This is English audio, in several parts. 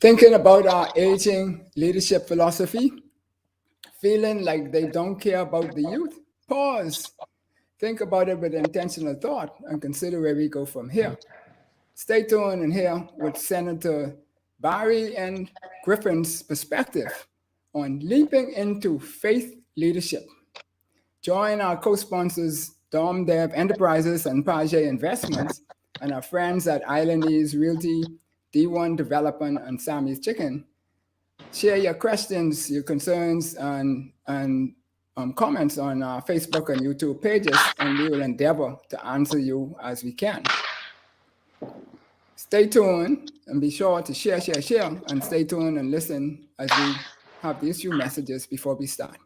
Thinking about our aging leadership philosophy, feeling like they don't care about the youth? Pause. Think about it with intentional thought and consider where we go from here. Stay tuned and hear what Senator Barry and Griffin's perspective on leaping into faith leadership. Join our co-sponsors Dom Dev Enterprises and Page Investments and our friends at Islandese Realty, D1 Development, and Sammy's Chicken. Share your questions, your concerns, and comments on our Facebook and YouTube pages, and we will endeavor to answer you as we can. Stay tuned and be sure to share, and stay tuned and listen as we have these few messages before we start.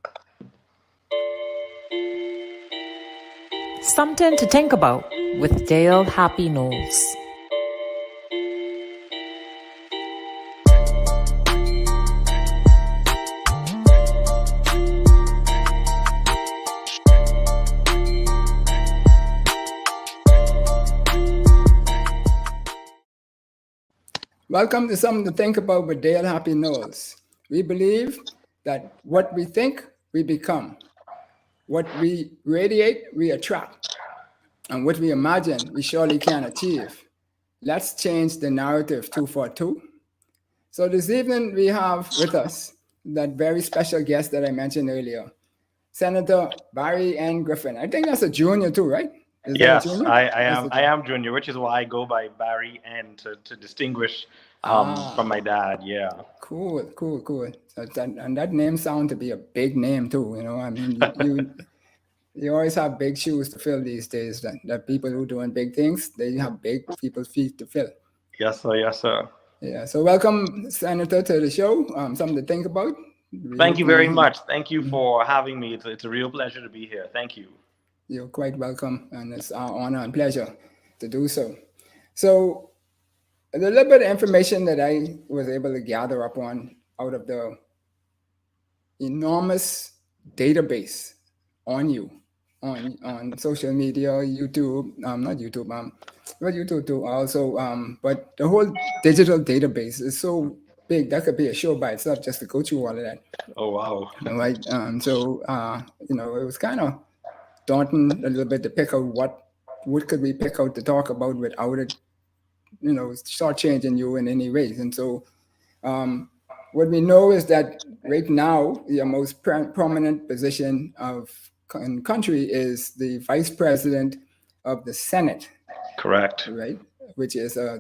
Something to think about with Dale Happy Knowles. Welcome to Something to Think About with Dale Happy Knowles. We believe that what we think, we become. What we radiate, we attract. And what we imagine, we surely can achieve. Let's change the narrative 242. So this evening, we have with us that very special guest that I mentioned earlier, Senator Barry N. Griffin. I think that's a junior too, right? Yes, I am junior, which is why I go by Barry N to distinguish from my dad. Yeah. Cool. So and that name sounds to be a big name too. You know, I mean, you always have big shoes to fill these days. That people who are doing big things, they have big people's feet to fill. Yes, sir. Yeah. So welcome, Senator, to the show. Something to think about. Thank you very much. Thank you for having me. It's a real pleasure to be here. Thank you. You're quite welcome, and it's our honor and pleasure to do so. So, a little bit of information that I was able to gather up on out of the enormous database on you, on social media, YouTube, not YouTube, well, YouTube too also, but the whole digital database is so big that could be a show by itself just to go through all of that. Oh wow! Right. You know, it was kind of daunting a little bit to pick out what could we pick out to talk about without it, you know, shortchanging you in any ways. And so what we know is that right now, your most prominent position in the country is the Vice President of the Senate. Correct. Right, which is a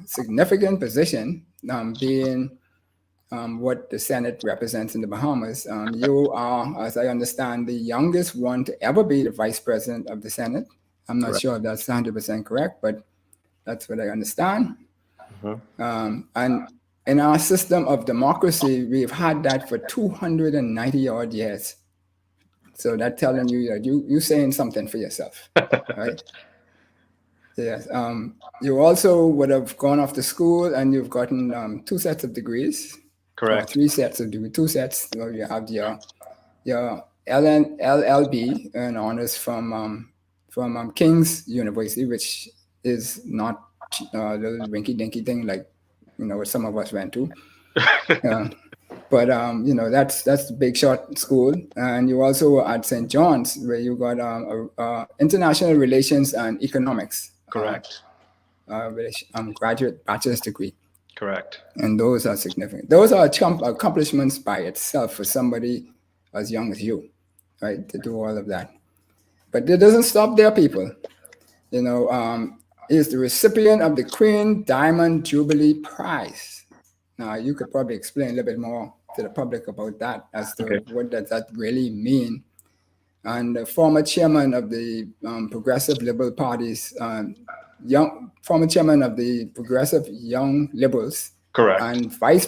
significant position, being what the Senate represents in the Bahamas. You are, as I understand, the youngest one to ever be the Vice President of the Senate. I'm not Correct. sure if that's 100% correct, but that's what I understand. Mm-hmm. And in our system of democracy, we've had that for 290 odd years. So that's telling you that you're saying something for yourself, right? Yes. You also would have gone off to school and you've gotten 2 sets of degrees. Correct. 3 sets of degrees, 2 sets. So you have your LLB and honors from King's University, which is not a little rinky-dinky thing like, you know, what some of us went to. But you know, that's the big shot school. And you also were at St. John's, where you got international relations and economics. Correct. Graduate bachelor's degree. Correct. And those are significant. Those are accomplishments by itself for somebody as young as you, right, to do all of that. But it doesn't stop there, people. You know, is the recipient of the Queen Diamond Jubilee Prize. Now, you could probably explain a little bit more to the public about that as to what does that really mean. And the former chairman of the Progressive Liberal Party's former chairman of the Progressive Young Liberals. Correct. And vice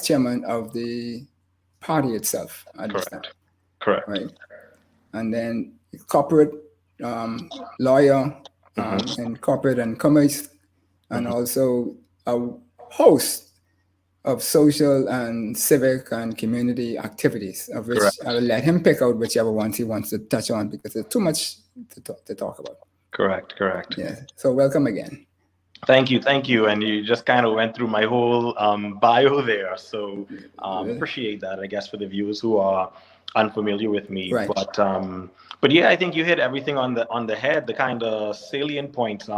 chairman of the party itself. Correct. Right. And then corporate lawyer in corporate and commerce, and also a host of social and civic and community activities, of which I will let him pick out whichever ones he wants to touch on, because there's too much to talk about. Correct. Yeah. So welcome again. Thank you, thank you. And you just kind of went through my whole bio there. So appreciate that, I guess, for the viewers who are unfamiliar with me. Right. But yeah, I think you hit everything on the head, the kind of salient points.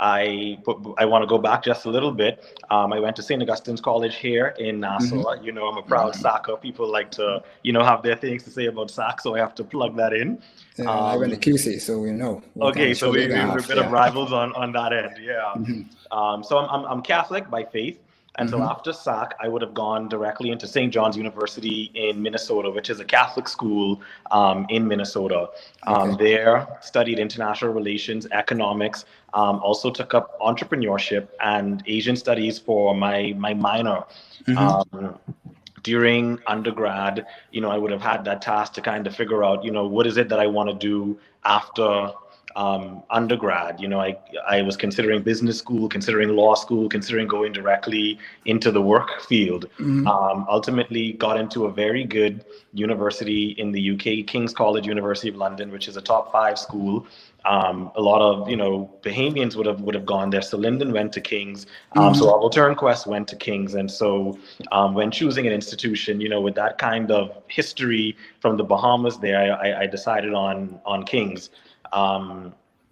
I want to go back just a little bit. I went to St. Augustine's College here in Nassau. You know, I'm a proud Saco. People like to, have their things to say about Sac, so I have to plug that in. I went to QC, so we know. Okay, so we're a bit of rivals on that end, yeah. So I'm Catholic by faith, and so after SAC, I would have gone directly into St. John's University in Minnesota, which is a Catholic school in Minnesota. There, studied international relations, economics, also took up entrepreneurship and Asian studies for my minor. During undergrad, I would have had that task to kind of figure out, what is it that I want to do after undergrad. I was considering business school, considering law school, considering going directly into the work field. Ultimately got into a very good university in the UK, King's College, University of London, which is a top 5 school. A lot of Bahamians would have gone there. So Lyndon went to King's. So Abou Turnquest went to King's. And so when choosing an institution, with that kind of history from the Bahamas there, I decided on King's.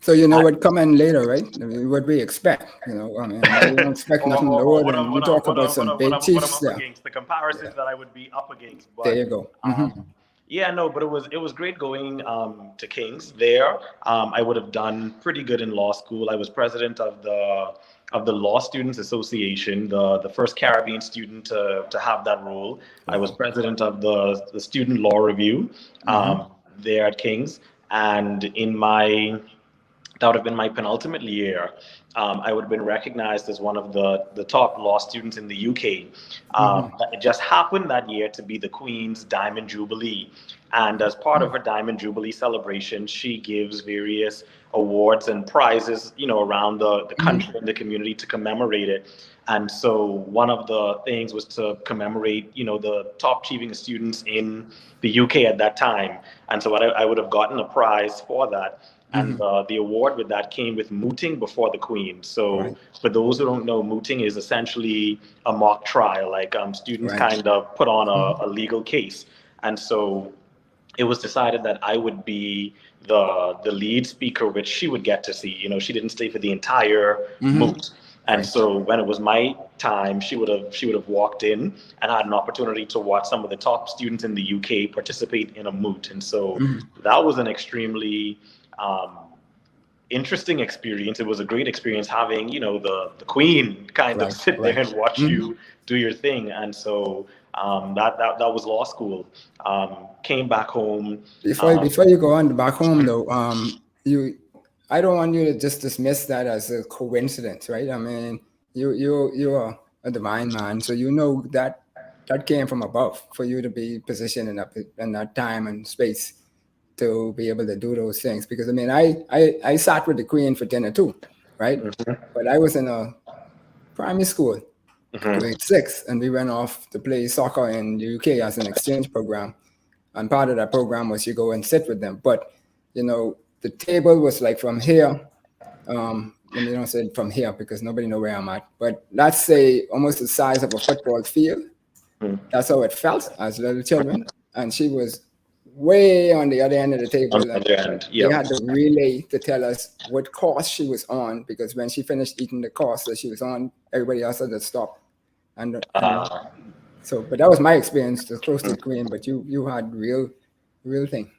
So what come in later, right? I mean, what we expect, we don't expect nothing lower than we talk about some big chiefs there. The comparisons that I would be up against. But, there you go. Yeah, no, but it was great going to King's there. I would have done pretty good in law school. I was president of the Law Students Association, the first Caribbean student to have that role. I was president of the Student Law Review there at King's. And that would have been my penultimate year. I would have been recognized as one of the top law students in the UK. It just happened that year to be the Queen's Diamond Jubilee. And as part of her Diamond Jubilee celebration, she gives various awards and prizes, around the country and the community to commemorate it. And so one of the things was to commemorate, the top achieving students in the UK at that time. And so I would have gotten a prize for that. And the award with that came with mooting before the Queen. So for those who don't know, mooting is essentially a mock trial, like students kind of put on a legal case. And so it was decided that I would be the lead speaker, which she would get to see. She didn't stay for the entire moot. And so when it was my time, she would have walked in and had an opportunity to watch some of the top students in the UK participate in a moot. And so that was an extremely interesting experience. It was a great experience having, the Queen kind of sit there and watch you do your thing. And so that was law school. Came back home. Before you go on back home though, I don't want you to just dismiss that as a coincidence, right? I mean, you are a divine man, so that came from above for you to be positioned in that time and space to be able to do those things. Because I mean, I sat with the Queen for dinner too, right? But I was in a primary school, grade 6, and we went off to play soccer in the UK as an exchange program. And part of that program was you go and sit with them. But the table was like from here. And they don't say from here because nobody knows where I'm at. But let's say almost the size of a football field. That's how it felt as little children. And she was way on the other end of the table. They had to relay to tell us what course she was on, because when she finished eating the course that she was on, everybody else had to stop. But that was my experience, to close to the Queen. But you had real thing,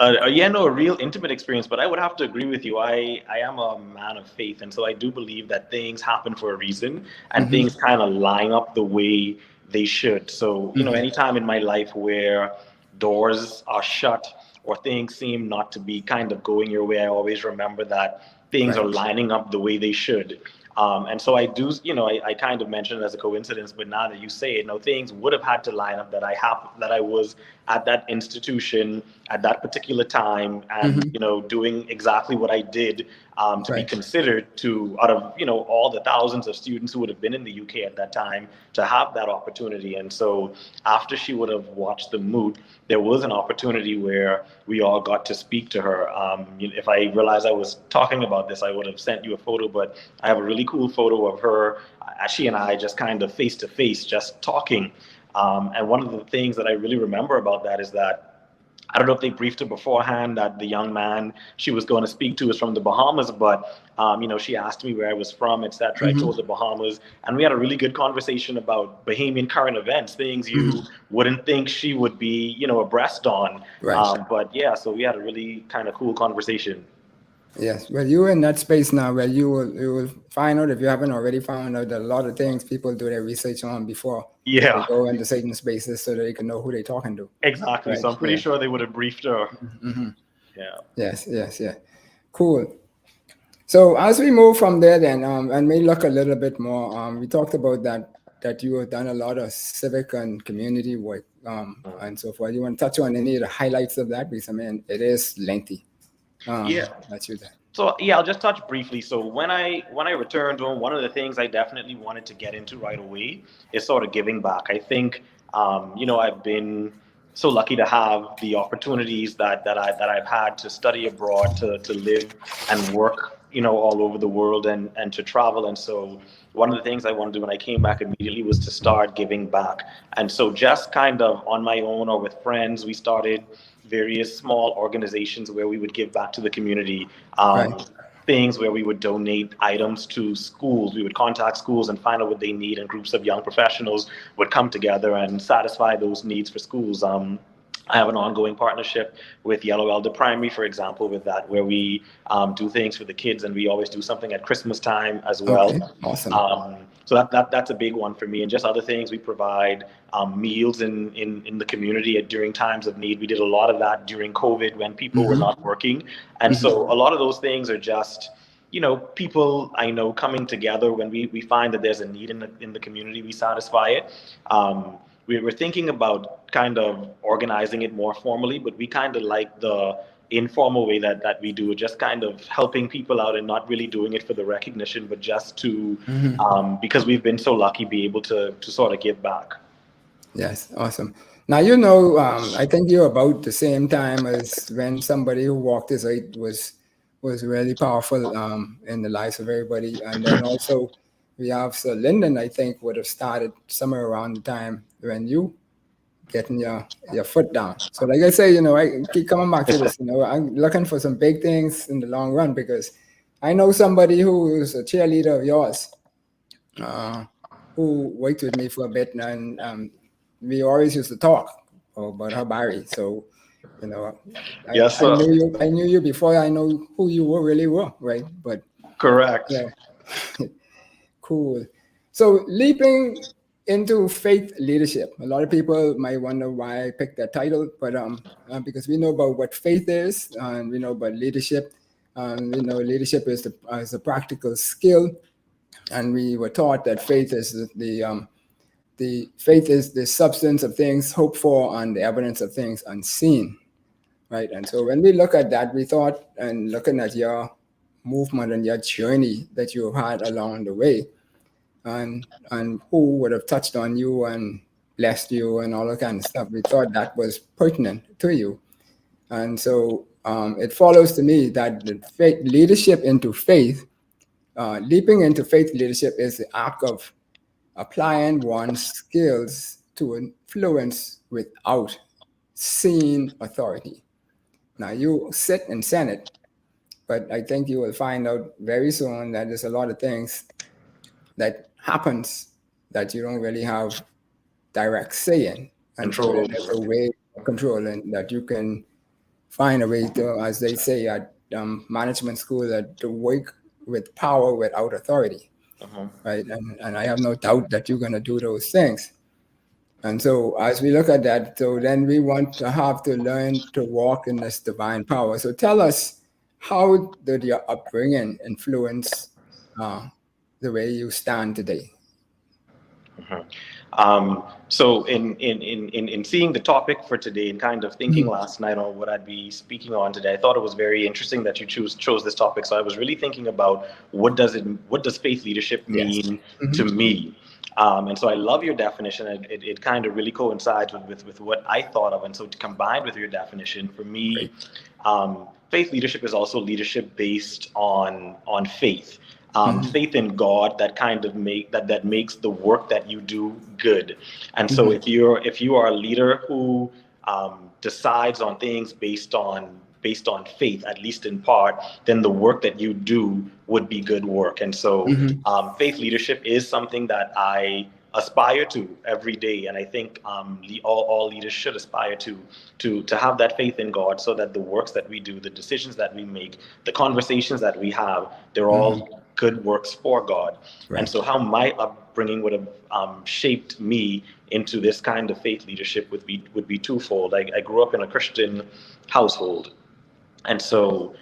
a real intimate experience. But I would have to agree with you. I am a man of faith, and so I do believe that things happen for a reason, and things kind of line up the way they should. So anytime in my life where doors are shut or things seem not to be kind of going your way, I always remember that things are lining up the way they should. And so I do, I kind of mentioned it as a coincidence, but now that you say it, things would have had to line up that I was at that institution at that particular time, and doing exactly what I did to be considered to, out of all the thousands of students who would have been in the UK at that time, to have that opportunity. And so after she would have watched the moot, there was an opportunity where we all got to speak to her. If I realized I was talking about this, I would have sent you a photo, but I have a really cool photo of her, she and I just kind of face to face, just talking. And one of the things that I really remember about that is that, I don't know if they briefed her beforehand that the young man she was going to speak to is from the Bahamas, but she asked me where I was from, etc. I told the Bahamas, and we had a really good conversation about Bahamian current events, things you wouldn't think she would be, abreast on. But yeah, so we had a really kind of cool conversation. Yes, well, you're in that space now where you will find out, if you haven't already found out, that a lot of things people do their research on before they go into certain spaces so that they can know who they're talking to. Exactly. Right? So I'm pretty sure they would have briefed her. Yeah. Yes. Cool. So as we move from there then, and may look a little bit more, we talked about that you have done a lot of civic and community work and so forth. You want to touch on any of the highlights of that? Because, I mean, it is lengthy. That's you there. So yeah, I'll just touch briefly. So when I returned home, one of the things I definitely wanted to get into right away is sort of giving back. I think I've been so lucky to have the opportunities that I've had to study abroad, to live and work all over the world, and to travel. And so one of the things I wanted to do when I came back immediately was to start giving back. And so just kind of on my own or with friends, we started various small organizations where we would give back to the community. Things where we would donate items to schools. We would contact schools and find out what they need, and groups of young professionals would come together and satisfy those needs for schools. I have an ongoing partnership with Yellow Elder Primary, for example, with that, where we do things for the kids, and we always do something at Christmas time as well. Okay. Awesome. So that's a big one for me, and just other things. We provide meals in the community during times of need. We did a lot of that during COVID when people were not working, and so a lot of those things are just people I know coming together. When we find that there's a need in the community, we satisfy it. We were thinking about kind of organizing it more formally, but we kind of like the informal way that we do it, just kind of helping people out and not really doing it for the recognition, but just to, because we've been so lucky, be able to sort of give back. Yes, awesome. Now, I think you're about the same time as when somebody who walked this out was really powerful in the lives of everybody. And then also we have Sir Lyndon, I think, would have started somewhere around the time when you getting your foot down. So like I say, I keep coming back to this, I'm looking for some big things in the long run, because I know somebody who is a cheerleader of yours who worked with me for a bit, and we always used to talk about her Barry. So, yes, sir. I knew you before I know who you really were, right? But correct. Yeah. Cool. So leaping into faith leadership. A lot of people might wonder why I picked that title, but because we know about what faith is, and we know about leadership. Leadership is a practical skill, and we were taught that faith is the faith is the substance of things hoped for and the evidence of things unseen, right? And so when we look at that, we thought, and looking at your movement and your journey that you have had along the way, and who would have touched on you and blessed you and all that kind of stuff, we thought that was pertinent to you. And so it follows to me that the leadership into faith, leaping into faith leadership, is the act of applying one's skills to influence without seeing authority. Now, you sit in Senate, but I think you will find out very soon that there's a lot of things that happens that you don't really have direct say in. And so there's a way of controlling that you can find a way to, as they say at management school, that to work with power without authority, right? And I have no doubt that you're going to do those things. And so as we look at that, so then we want to have to learn to walk in this divine power. So tell us, how did your upbringing influence the way you stand today? So in seeing the topic for today and kind of thinking last night on what I'd be speaking on today, I thought it was very interesting that you chose this topic. So I was really thinking about what does faith leadership mean to me? And so I love your definition. It kind of really coincides with what I thought of. And so combined with your definition, for me, faith leadership is also leadership based on faith. Faith in God that kind of makes the work that you do good. And so if you are a leader who decides on things based on faith, at least in part, then the work that you do would be good work. And so faith leadership is something that I aspire to every day, and I think all leaders should aspire to have that faith in God, so that the works that we do, the decisions that we make, the conversations that we have, they're all good works for God. And so how my upbringing would have shaped me into this kind of faith leadership would be twofold. I grew up in a Christian household, and so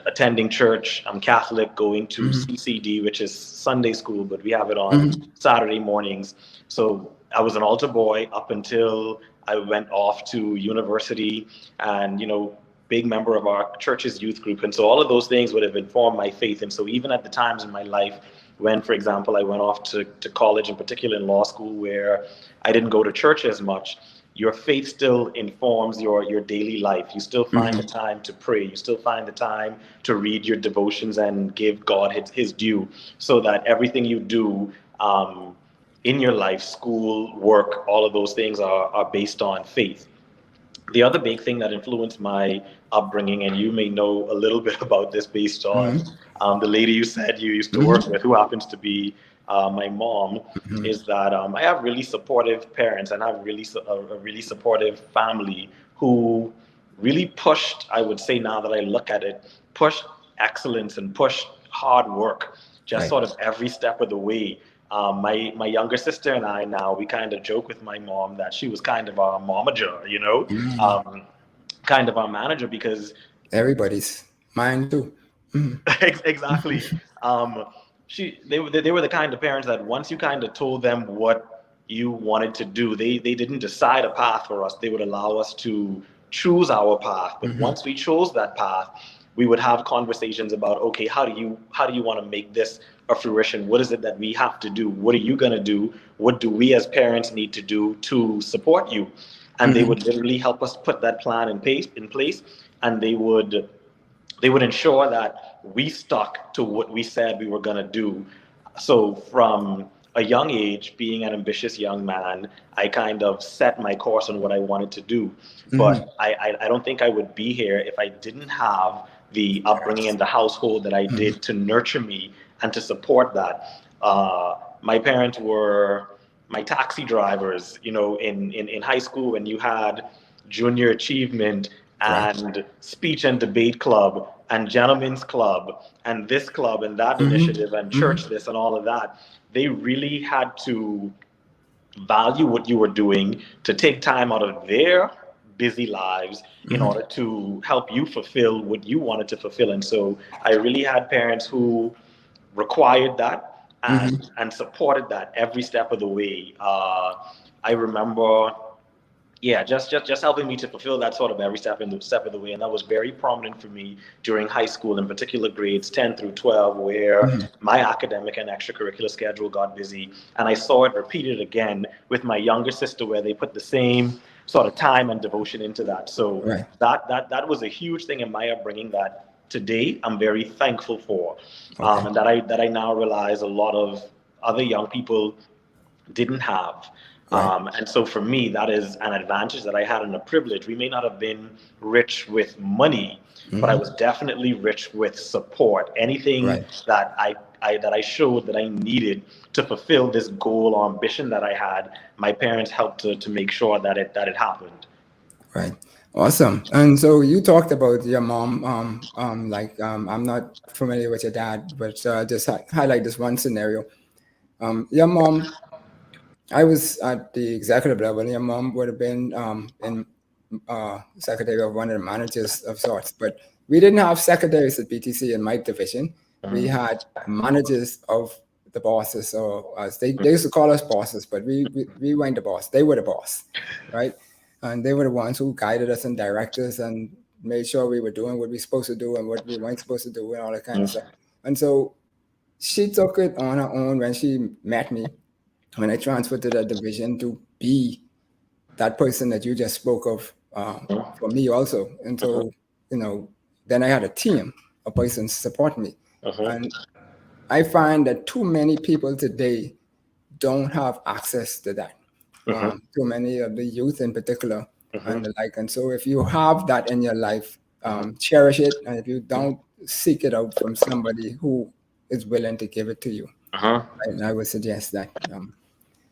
attending church. I'm Catholic, going to CCD, which is Sunday school, but we have it on Saturday mornings. So I was an altar boy up until I went off to university, and big member of our church's youth group. And so all of those things would have informed my faith. And so even at the times in my life when, for example, I went off to college, in particular in law school, where I didn't go to church as much, your faith still informs your daily life. You still find the time to pray. You still find the time to read your devotions and give God his due, so that everything you do in your life, school, work, all of those things are based on faith. The other big thing that influenced my upbringing, and you may know a little bit about this based on the lady you said you used to work with, who happens to be my mom, is that I have really supportive parents, and I have a really supportive family who really pushed, I would say now that I look at it, pushed excellence and pushed hard work, just sort of every step of the way. My younger sister and I now, we kind of joke with my mom that she was kind of our momager, kind of our manager, because everybody's mine too. Exactly. They were the kind of parents that once you kind of told them what you wanted to do, they didn't decide a path for us. They would allow us to choose our path. But once we chose that path, we would have conversations about, okay, how do you want to make this a fruition? What is it that we have to do? What are you going to do? What do we as parents need to do to support you? And they would literally help us put that plan in place, and they would ensure that we stuck to what we said we were going to do. So from a young age, being an ambitious young man, I kind of set my course on what I wanted to do. But I don't think I would be here if I didn't have the upbringing in the household that I did to nurture me and to support that. My parents were my taxi drivers, in high school, when you had junior achievement and speech and debate club and gentlemen's club and this club and that initiative and church this and all of that. They really had to value what you were doing, to take time out of their busy lives in order to help you fulfill what you wanted to fulfill. And so I really had parents who required that and supported that every step of the way. I remember, just helping me to fulfill that sort of every step of the way. And that was very prominent for me during high school, in particular grades 10 through 12, where my academic and extracurricular schedule got busy. And I saw it repeated again with my younger sister, where they put the same sort of time and devotion into that. So that was a huge thing in my upbringing that today I'm very thankful for. And that I now realize a lot of other young people didn't have. And so for me, that is an advantage that I had and a privilege. We may not have been rich with money, but I was definitely rich with support. Anything that I showed that I needed to fulfill this goal or ambition that I had, my parents helped to make sure that it happened. Right. Awesome. And so you talked about your mom. I'm not familiar with your dad, but just highlight this one scenario. Your mom, I was at the executive level. Your mom would have been in secretary of one of the managers of sorts, but we didn't have secretaries at BTC in my division. We had managers of the bosses, or as they used to call us bosses, but we weren't the boss. They were the boss, right? And they were the ones who guided us and directed us and made sure we were doing what we were supposed to do and what we weren't supposed to do and all that kind of stuff. And so she took it on her own when she met me, when I transferred to that division, to be that person that you just spoke of for me also. And so, then I had a team, a person to support me. And I find that too many people today don't have access to that. Too many of the youth in particular and the like. And so if you have that in your life, cherish it. And if you don't, seek it out from somebody who is willing to give it to you. And I would suggest that.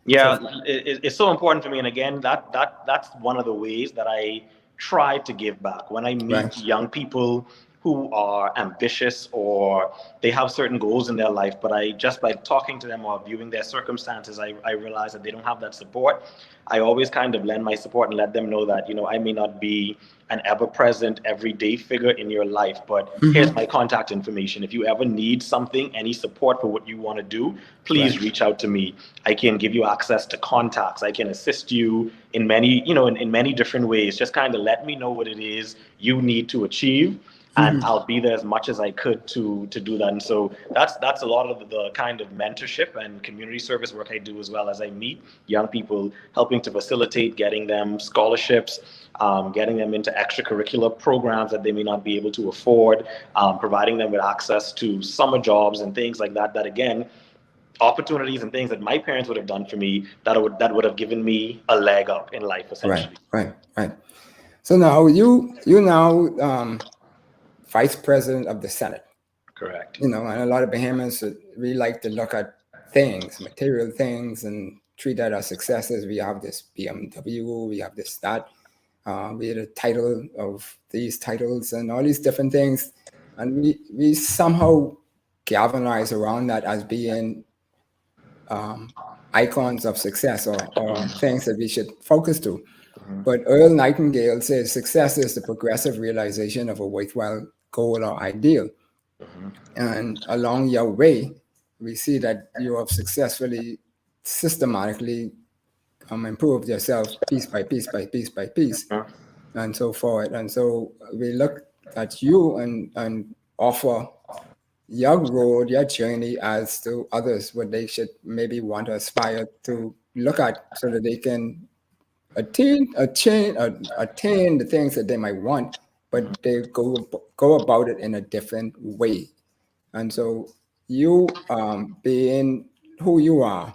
It's so important for me. And again, that's one of the ways that I try to give back. When I meet young people who are ambitious or they have certain goals in their life, but just by talking to them or viewing their circumstances, I realize that they don't have that support. I always kind of lend my support and let them know that, I may not be an ever-present, everyday figure in your life, but here's my contact information. If you ever need something, any support for what you want to do, please reach out to me. I can give you access to contacts. I can assist you in many, in many different ways. Just kind of let me know what it is you need to achieve. And I'll be there as much as I could to do that. And so that's a lot of the kind of mentorship and community service work I do, as well as I meet young people, helping to facilitate getting them scholarships, getting them into extracurricular programs that they may not be able to afford, providing them with access to summer jobs and things like that. That again, opportunities and things that my parents would have done for me that would have given me a leg up in life, essentially. Right. So now you now Vice President of the Senate. Correct. And a lot of Bahamians, we like to look at things, material things, and treat that as successes. We have this BMW, we have this, that. We had a title of these titles and all these different things. And we somehow galvanize around that as being icons of success or things that we should focus to. But Earl Nightingale says success is the progressive realization of a worthwhile goal or ideal. And along your way, we see that you have successfully, systematically improved yourself piece by piece by piece by piece, and so forth. And so we look at you and offer your road, your journey as to others, what they should maybe want to aspire to look at so that they can attain the things that they might want, but they go about it in a different way. And so you being who you are,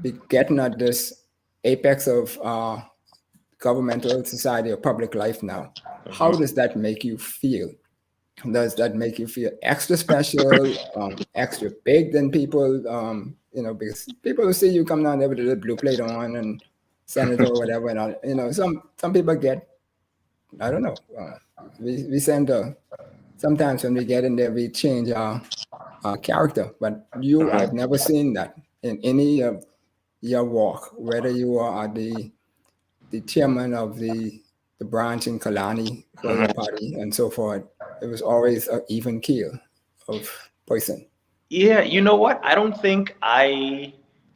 be getting at this apex of governmental society or public life now, how does that make you feel? Does that make you feel extra special, extra big than people? Because people will see you come down there with a blue plate on and senator or whatever, and all, some people get, I don't know. We send sometimes when we get in there, we change our character. But I've never seen that in any of your walk, whether you are the chairman of the branch in Kalani party and so forth. It was always an even keel of person. Yeah, you know what? I don't think I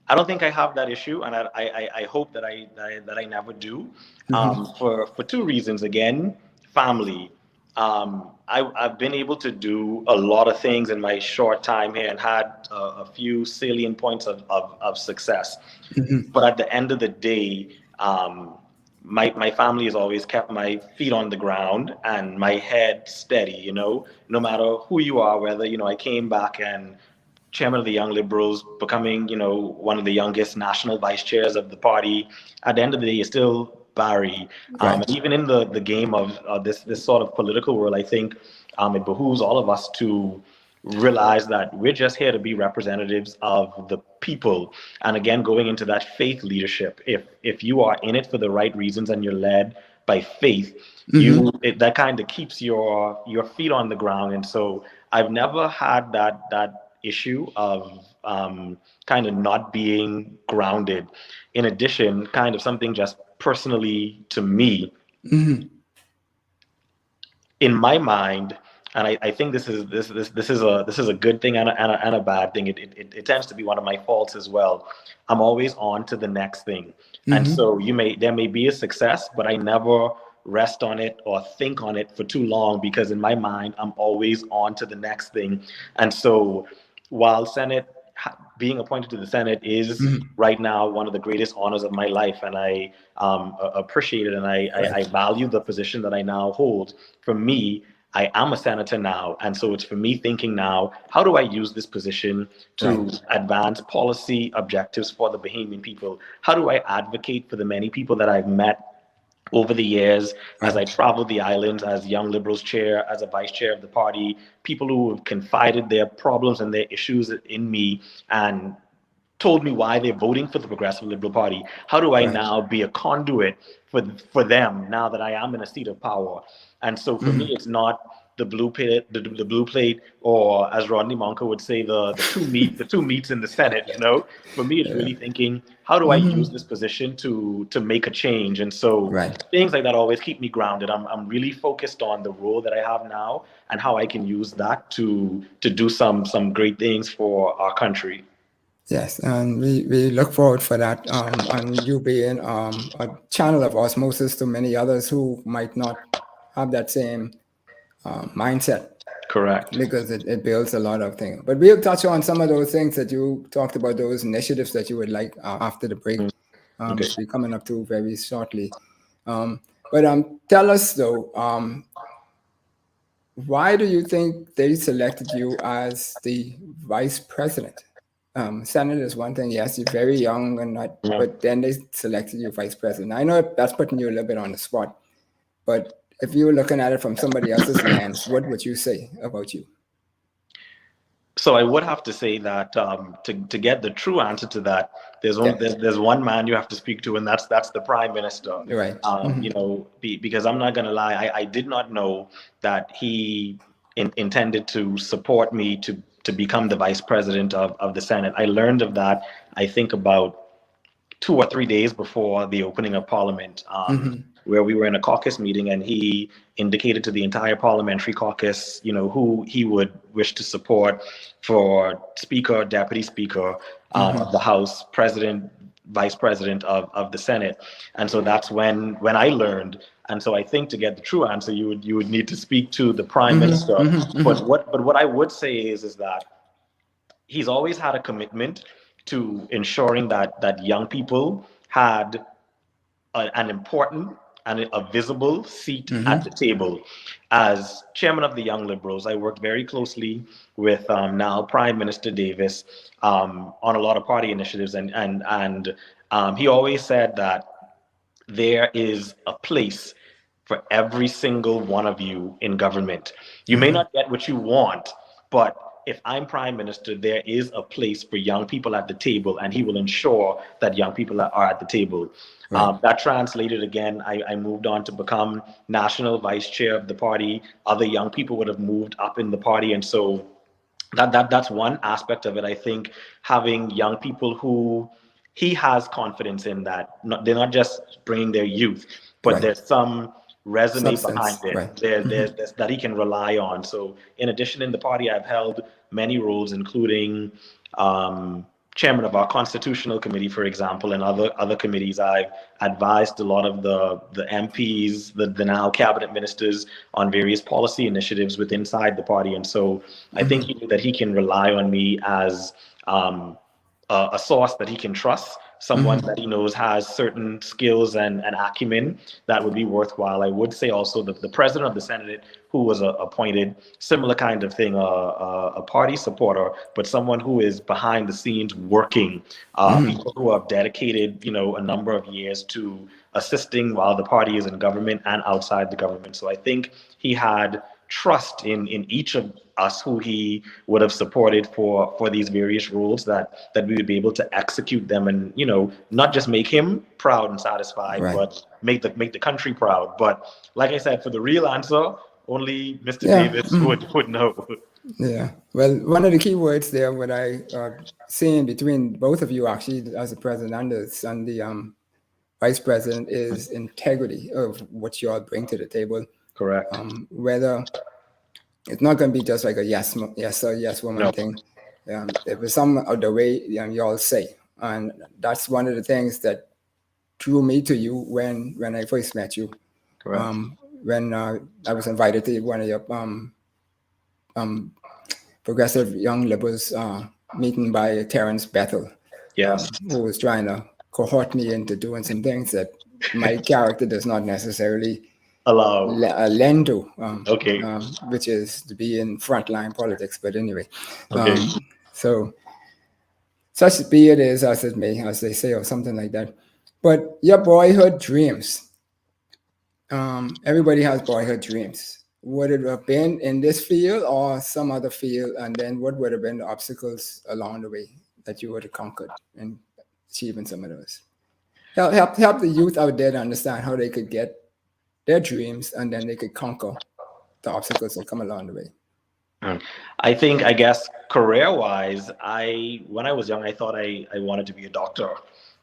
have that issue, and I hope that I never do. For two reasons. Again, family. I've been able to do a lot of things in my short time here and had a few salient points of success. But at the end of the day, my family has always kept my feet on the ground and my head steady, no matter who you are, whether, I came back and chairman of the Young Liberals, becoming, one of the youngest national vice chairs of the party. At the end of the day, you're still Barry. And even in the game of this sort of political world, I think it behooves all of us to realize that we're just here to be representatives of the people. And again, going into that faith leadership, if you are in it for the right reasons and you're led by faith, that kind of keeps your feet on the ground. And so I've never had that issue of kind of not being grounded. In addition, kind of something just personally to me, in my mind, and I think this is a good thing and a bad thing. It tends to be one of my faults as well. I'm always on to the next thing, and so there may be a success, but I never rest on it or think on it for too long, because in my mind I'm always on to the next thing. And so while being appointed to the Senate is right now one of the greatest honors of my life, and I appreciate it, and I value the position that I now hold. For me, I am a senator now, and so it's for me thinking now, how do I use this position to advance policy objectives for the Bahamian people? How do I advocate for the many people that I've met over the years as I traveled the islands as Young Liberals chair, as a vice chair of the party, people who have confided their problems and their issues in me and told me why they're voting for the Progressive Liberal Party. How do I now be a conduit for them now that I am in a seat of power? And so for me, it's not the blue plate, the blue plate, or as Rodney Monka would say, the two meats in the Senate. You know, for me, it's really thinking, how do I use this position to make a change? And so things like that always keep me grounded. I'm really focused on the role that I have now and how I can use that to do some great things for our country. Yes, and we look forward for that, and you being a channel of osmosis to many others who might not have that same mindset. Correct. Because it builds a lot of things. But we'll touch on some of those things that you talked about, those initiatives that you would like after the break, which we're coming up to very shortly. But tell us though, why do you think they selected you as the vice president? Senate is one thing, yes, you're very young and not, but then they selected you vice president. I know that's putting you a little bit on the spot, but if you were looking at it from somebody else's lens, what would you say about you? So I would have to say that to get the true answer to that, there's one man you have to speak to, and that's the Prime Minister. Right. You know, because I'm not going to lie, I did not know that he intended to support me to become the vice president of the Senate. I learned of that, I think, about 2 or 3 days before the opening of Parliament, where we were in a caucus meeting, and he indicated to the entire parliamentary caucus, you know, who he would wish to support for Speaker, Deputy Speaker of the House, President, Vice President of the Senate. And so that's when I learned. And so I think to get the true answer, you would need to speak to the Prime Minister. But what I would say is that he's always had a commitment to ensuring that young people had an important and a visible seat at the table. As chairman of the Young Liberals, I worked very closely with now Prime Minister Davis on a lot of party initiatives, and he always said that there is a place for every single one of you in government. You may not get what you want, but if I'm Prime Minister, there is a place for young people at the table, and he will ensure that young people are at the table. That translated again, I moved on to become national vice chair of the party. Other young people would have moved up in the party. And so that's one aspect of it. I think having young people who he has confidence in, that they're not just bringing their youth, but there's some resume behind it. There's that he can rely on. So in addition, in the party, I've held many roles, including chairman of our constitutional committee, for example, and other committees. I've advised a lot of the MPs, the now cabinet ministers, on various policy initiatives inside the party. And so I think that he can rely on me as a source that he can trust, someone that he knows has certain skills and acumen that would be worthwhile. I would say also that the president of the Senate, who was appointed, similar kind of thing, a party supporter, but someone who is behind the scenes working, people who have dedicated, a number of years to assisting while the party is in government and outside the government. So I think he had trust in each of us who he would have supported for these various roles, that we would be able to execute them, and not just make him proud and satisfied, but make the country proud. But like I said, for the real answer, only Mr. Davis would know. Yeah. Well, one of the key words there, what I seeing between both of you actually, as the president and the vice president, is integrity of what you all bring to the table. Correct. Whether it's not going to be just like a yes sir, yes woman No. thing. It was some of the way you all say, and that's one of the things that drew me to you when I first met you. Correct. When I was invited to one of your progressive young liberals meeting by Terence Bethel, Yes. who was trying to cohort me into doing some things that my character does not necessarily Allow. lend to, Okay. which is to be in frontline politics. But anyway, Okay. so such be it is as it may, as they say, or something like that. But your boyhood dreams, everybody has boyhood dreams. Would it have been in this field or some other field? And then what would have been the obstacles along the way that you would have conquered in achieving some of those? Help the youth out there to understand how they could get their dreams and then they could conquer the obstacles that come along the way. I think, I guess, career-wise, when I was young, I thought I wanted to be a doctor,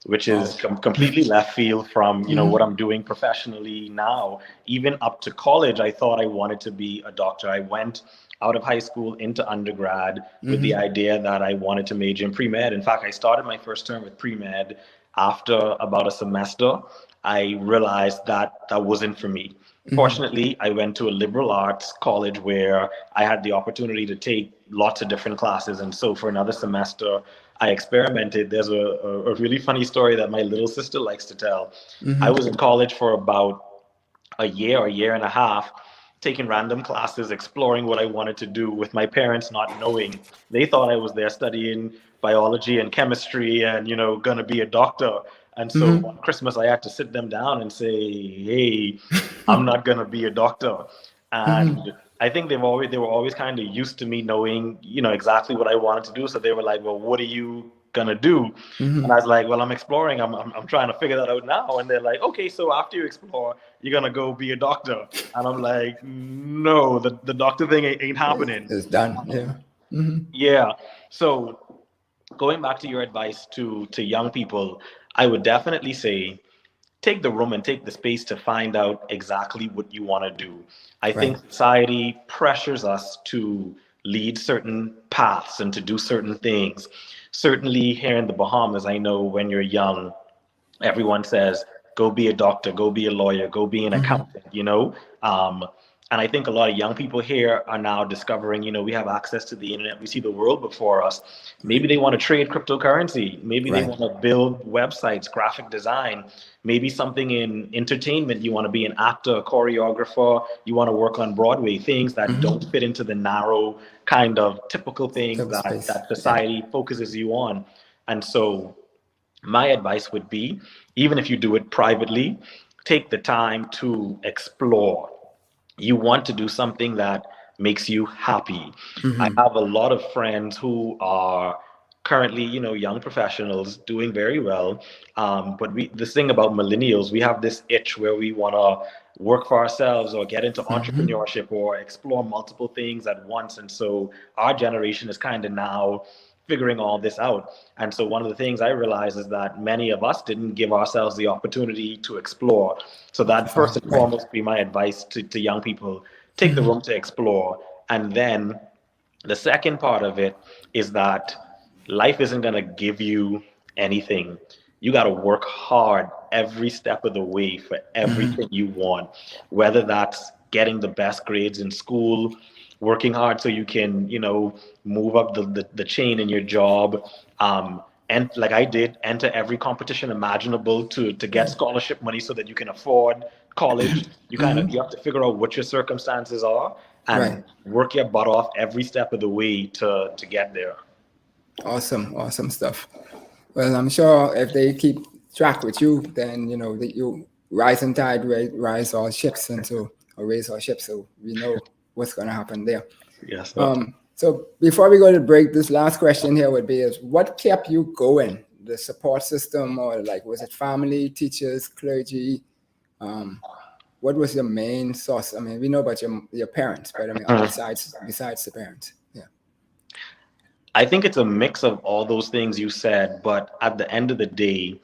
which is completely left field from, what I'm doing professionally now. Even up to college, I thought I wanted to be a doctor. I went out of high school into undergrad with the idea that I wanted to major in pre-med. In fact, I started my first term with pre-med. After about a semester, I realized that wasn't for me. Fortunately, I went to a liberal arts college where I had the opportunity to take lots of different classes. And so for another semester, I experimented. There's a really funny story that my little sister likes to tell. I was in college for about a year and a half, taking random classes, exploring what I wanted to do with my parents not knowing. They thought I was there studying biology and chemistry and, going to be a doctor. And so on Christmas, I had to sit them down and say, hey, I'm not going to be a doctor. And I think they were always kind of used to me knowing, exactly what I wanted to do. So they were like, well, what are you going to do? And I was like, well, I'm exploring. I'm trying to figure that out now. And they're like, okay, so after you explore, you're going to go be a doctor. And I'm like, no, the doctor thing ain't happening. It's done. Yeah. Yeah. So going back to your advice to young people, I would definitely say take the room and take the space to find out exactly what you want to do. I think society pressures us to lead certain paths and to do certain things. Certainly here in the Bahamas, I know when you're young, everyone says, go be a doctor, go be a lawyer, go be an accountant, and I think a lot of young people here are now discovering, we have access to the internet. We see the world before us. Maybe they want to trade cryptocurrency. Maybe they want to build websites, graphic design, maybe something in entertainment. You want to be an actor, choreographer. You want to work on Broadway, things that don't fit into the narrow kind of typical things that society focuses you on. And so my advice would be, even if you do it privately, take the time to explore. You want to do something that makes you happy. I have a lot of friends who are currently, young professionals doing very well. But this thing about millennials, we have this itch where we want to work for ourselves or get into entrepreneurship or explore multiple things at once. And so our generation is kind of now figuring all this out. And so one of the things I realized is that many of us didn't give ourselves the opportunity to explore. So that first and foremost be my advice to young people, take the room to explore. And then the second part of it is that life isn't going to give you anything. You got to work hard every step of the way for everything you want, whether that's getting the best grades in school, working hard so you can, move up the chain in your job. And like I did, enter every competition imaginable to get scholarship money so that you can afford college. You you have to figure out what your circumstances are and work your butt off every step of the way to get there. Awesome stuff. Well, I'm sure if they keep track with you, then that you rise and tide rise all ships, and so or raise all ships. So we know what's going to happen there. Yes. So before we go to break, this last question here would be: is what kept you going? The support system, or was it family, teachers, clergy? What was your main source? I mean, we know about your parents, but I mean, besides the parents. I think it's a mix of all those things you said, but at the end of the day,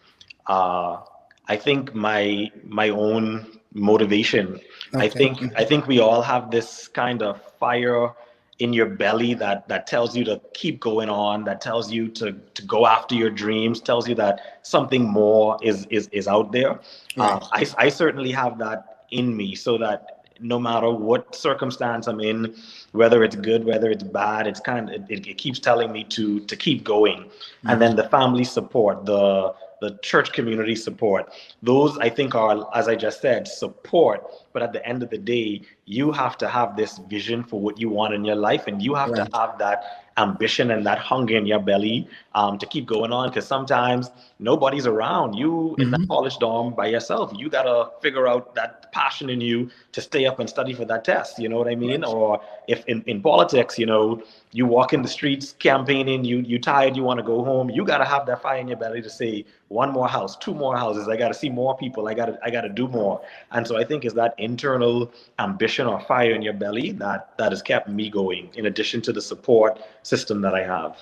I think my own motivation. Okay. I think we all have this kind of fire in your belly that tells you to keep going on, that tells you to go after your dreams, tells you that something more is out there. Right. I certainly have that in me, so that no matter what circumstance I'm in, whether it's good, whether it's bad, it's it keeps telling me to keep going. And then the family support, the church community support, those I think are, as I just said, support. But at the end of the day, you have to have this vision for what you want in your life, and you have to Right. have that ambition and that hunger in your belly to keep going on. Because sometimes nobody's around you in that college dorm by yourself. You gotta figure out that passion in you to stay up and study for that test. You know what I mean? Right. Or if in politics, you know, you walk in the streets campaigning, you tired, you want to go home. You gotta have that fire in your belly to say, one more house, two more houses. I gotta see more people. I gotta do more. And so I think is that internal ambition or fire in your belly that has kept me going, in addition to the support system that I have.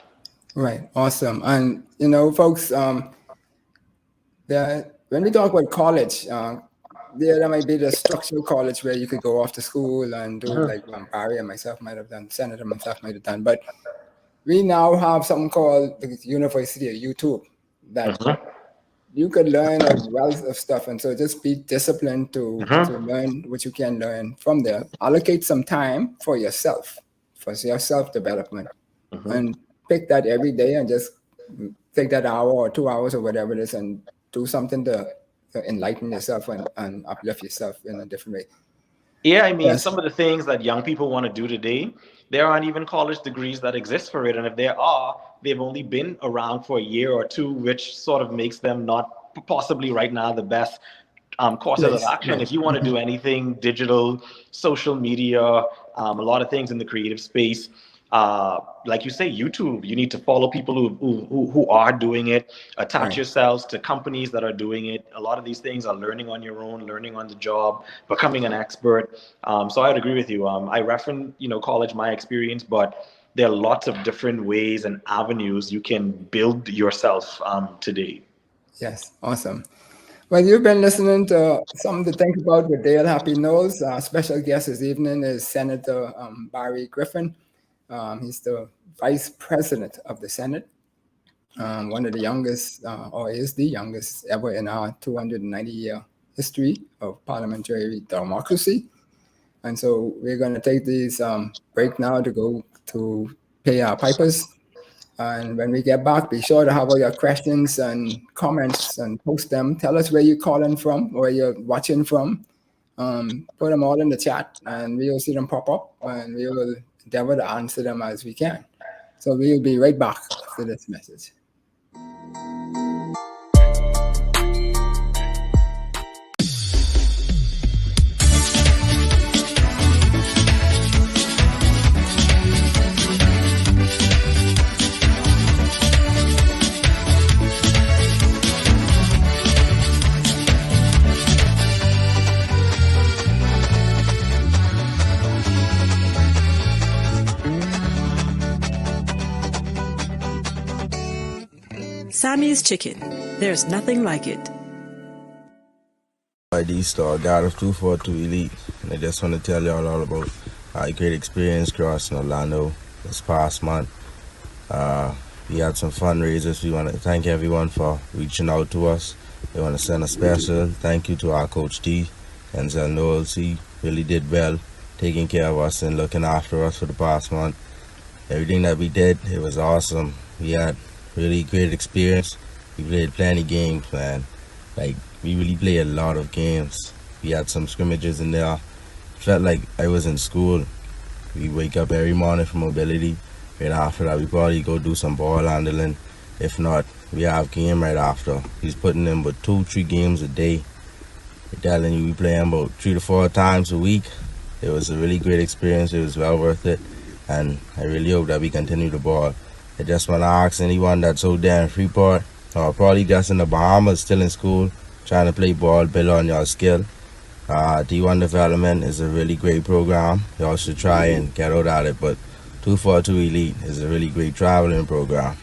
Right. Awesome. And folks, when we talk about college, there might be the structural college where you could go off to school and do like Barry and myself might have done, Senator myself might have done. But we now have something called the University of YouTube that you could learn a wealth of stuff. And so just be disciplined to learn what you can learn from there. Allocate some time for yourself, for your self-development. And pick that every day and just take that hour or 2 hours or whatever it is and do something to enlighten yourself and uplift yourself in a different way. Yeah, I mean, some of the things that young people want to do today, there aren't even college degrees that exist for it. And if there are, they've only been around for a year or two, which sort of makes them not possibly right now the best courses of action. If you want to do anything digital, social media, a lot of things in the creative space, like you say, YouTube, you need to follow people who are doing it, attach yourselves to companies that are doing it. A lot of these things are learning on your own, learning on the job, becoming an expert. So I would agree with you. I reference, college, my experience, but there are lots of different ways and avenues you can build yourself today. Yes, awesome. Well, you've been listening to Something to Think About with Dale Happy Knowles. Our special guest this evening is Senator Barry Griffin. He's the Vice President of the Senate, one of the youngest, or is the youngest ever in our 290-year history of parliamentary democracy. And so we're going to take this break now to go to pay our pipers. And when we get back, be sure to have all your questions and comments and post them. Tell us where you're calling from, where you're watching from. Put them all in the chat, and we will see them pop up, and we will endeavor to answer them as we can. So we will be right back after this message. Sammy's Chicken. There's nothing like it. ID star, God of 242 Elite, and I just want to tell y'all all about a great experience crossing Orlando this past month. We had some fundraisers. We want to thank everyone for reaching out to us. We want to send a special thank you to our coach D, and Knowles. He really did well taking care of us and looking after us for the past month. Everything that we did, it was awesome. We had really great experience. We played plenty games, man. We really played a lot of games. We had some scrimmages in there. Felt like I was in school. We wake up every morning for mobility. Right after that, we probably go do some ball handling. If not, we have game right after. He's putting in about 2-3 games a day. I'm telling you, we play him about 3 to 4 times a week. It was a really great experience. It was well worth it. And I really hope that we continue the ball. I just want to ask anyone that's out there in Freeport or probably just in the Bahamas, still in school, trying to play ball, build on your skill. D1 Development is a really great program. Y'all should try and get out at it. But 242 Elite is a really great traveling program.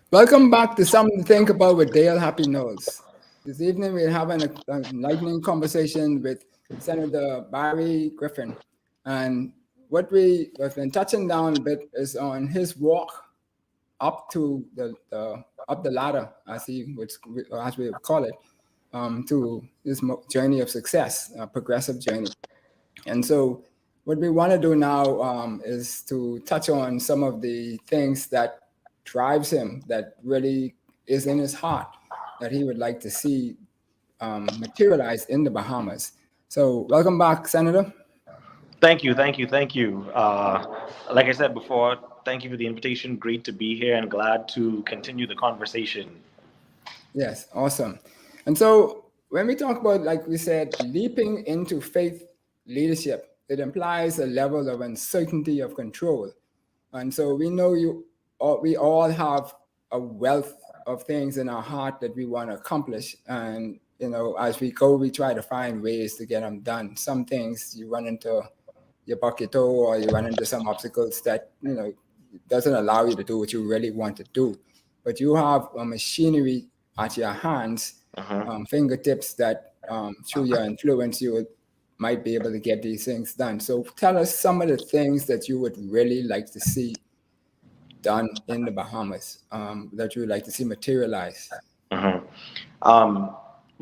Welcome back to Something to Think About with Dale Happy Knowles. This evening we're having an enlightening conversation with Senator Barry Griffin. And what we have been touching down a bit is on his walk up to up the ladder, as we would call it, to this journey of success, a progressive journey. And so what we want to do now is to touch on some of the things that drives him, that really is in his heart, that he would like to see materialize in the Bahamas. So welcome back, Senator. Thank you. Like I said before, thank you for the invitation. Great to be here and glad to continue the conversation. Yes, awesome. And so when we talk about, like we said, leaping into faith leadership, it implies a level of uncertainty of control. And so we know we all have a wealth of things in our heart that we want to accomplish. And, as we go, we try to find ways to get them done. Some things you run into your bucket toe, or you run into some obstacles that, doesn't allow you to do what you really want to do. But you have a machinery at your hands, fingertips, that through your influence, you might be able to get these things done. So tell us some of the things that you would really like to see done in the Bahamas, that you would like to see materialize. Well,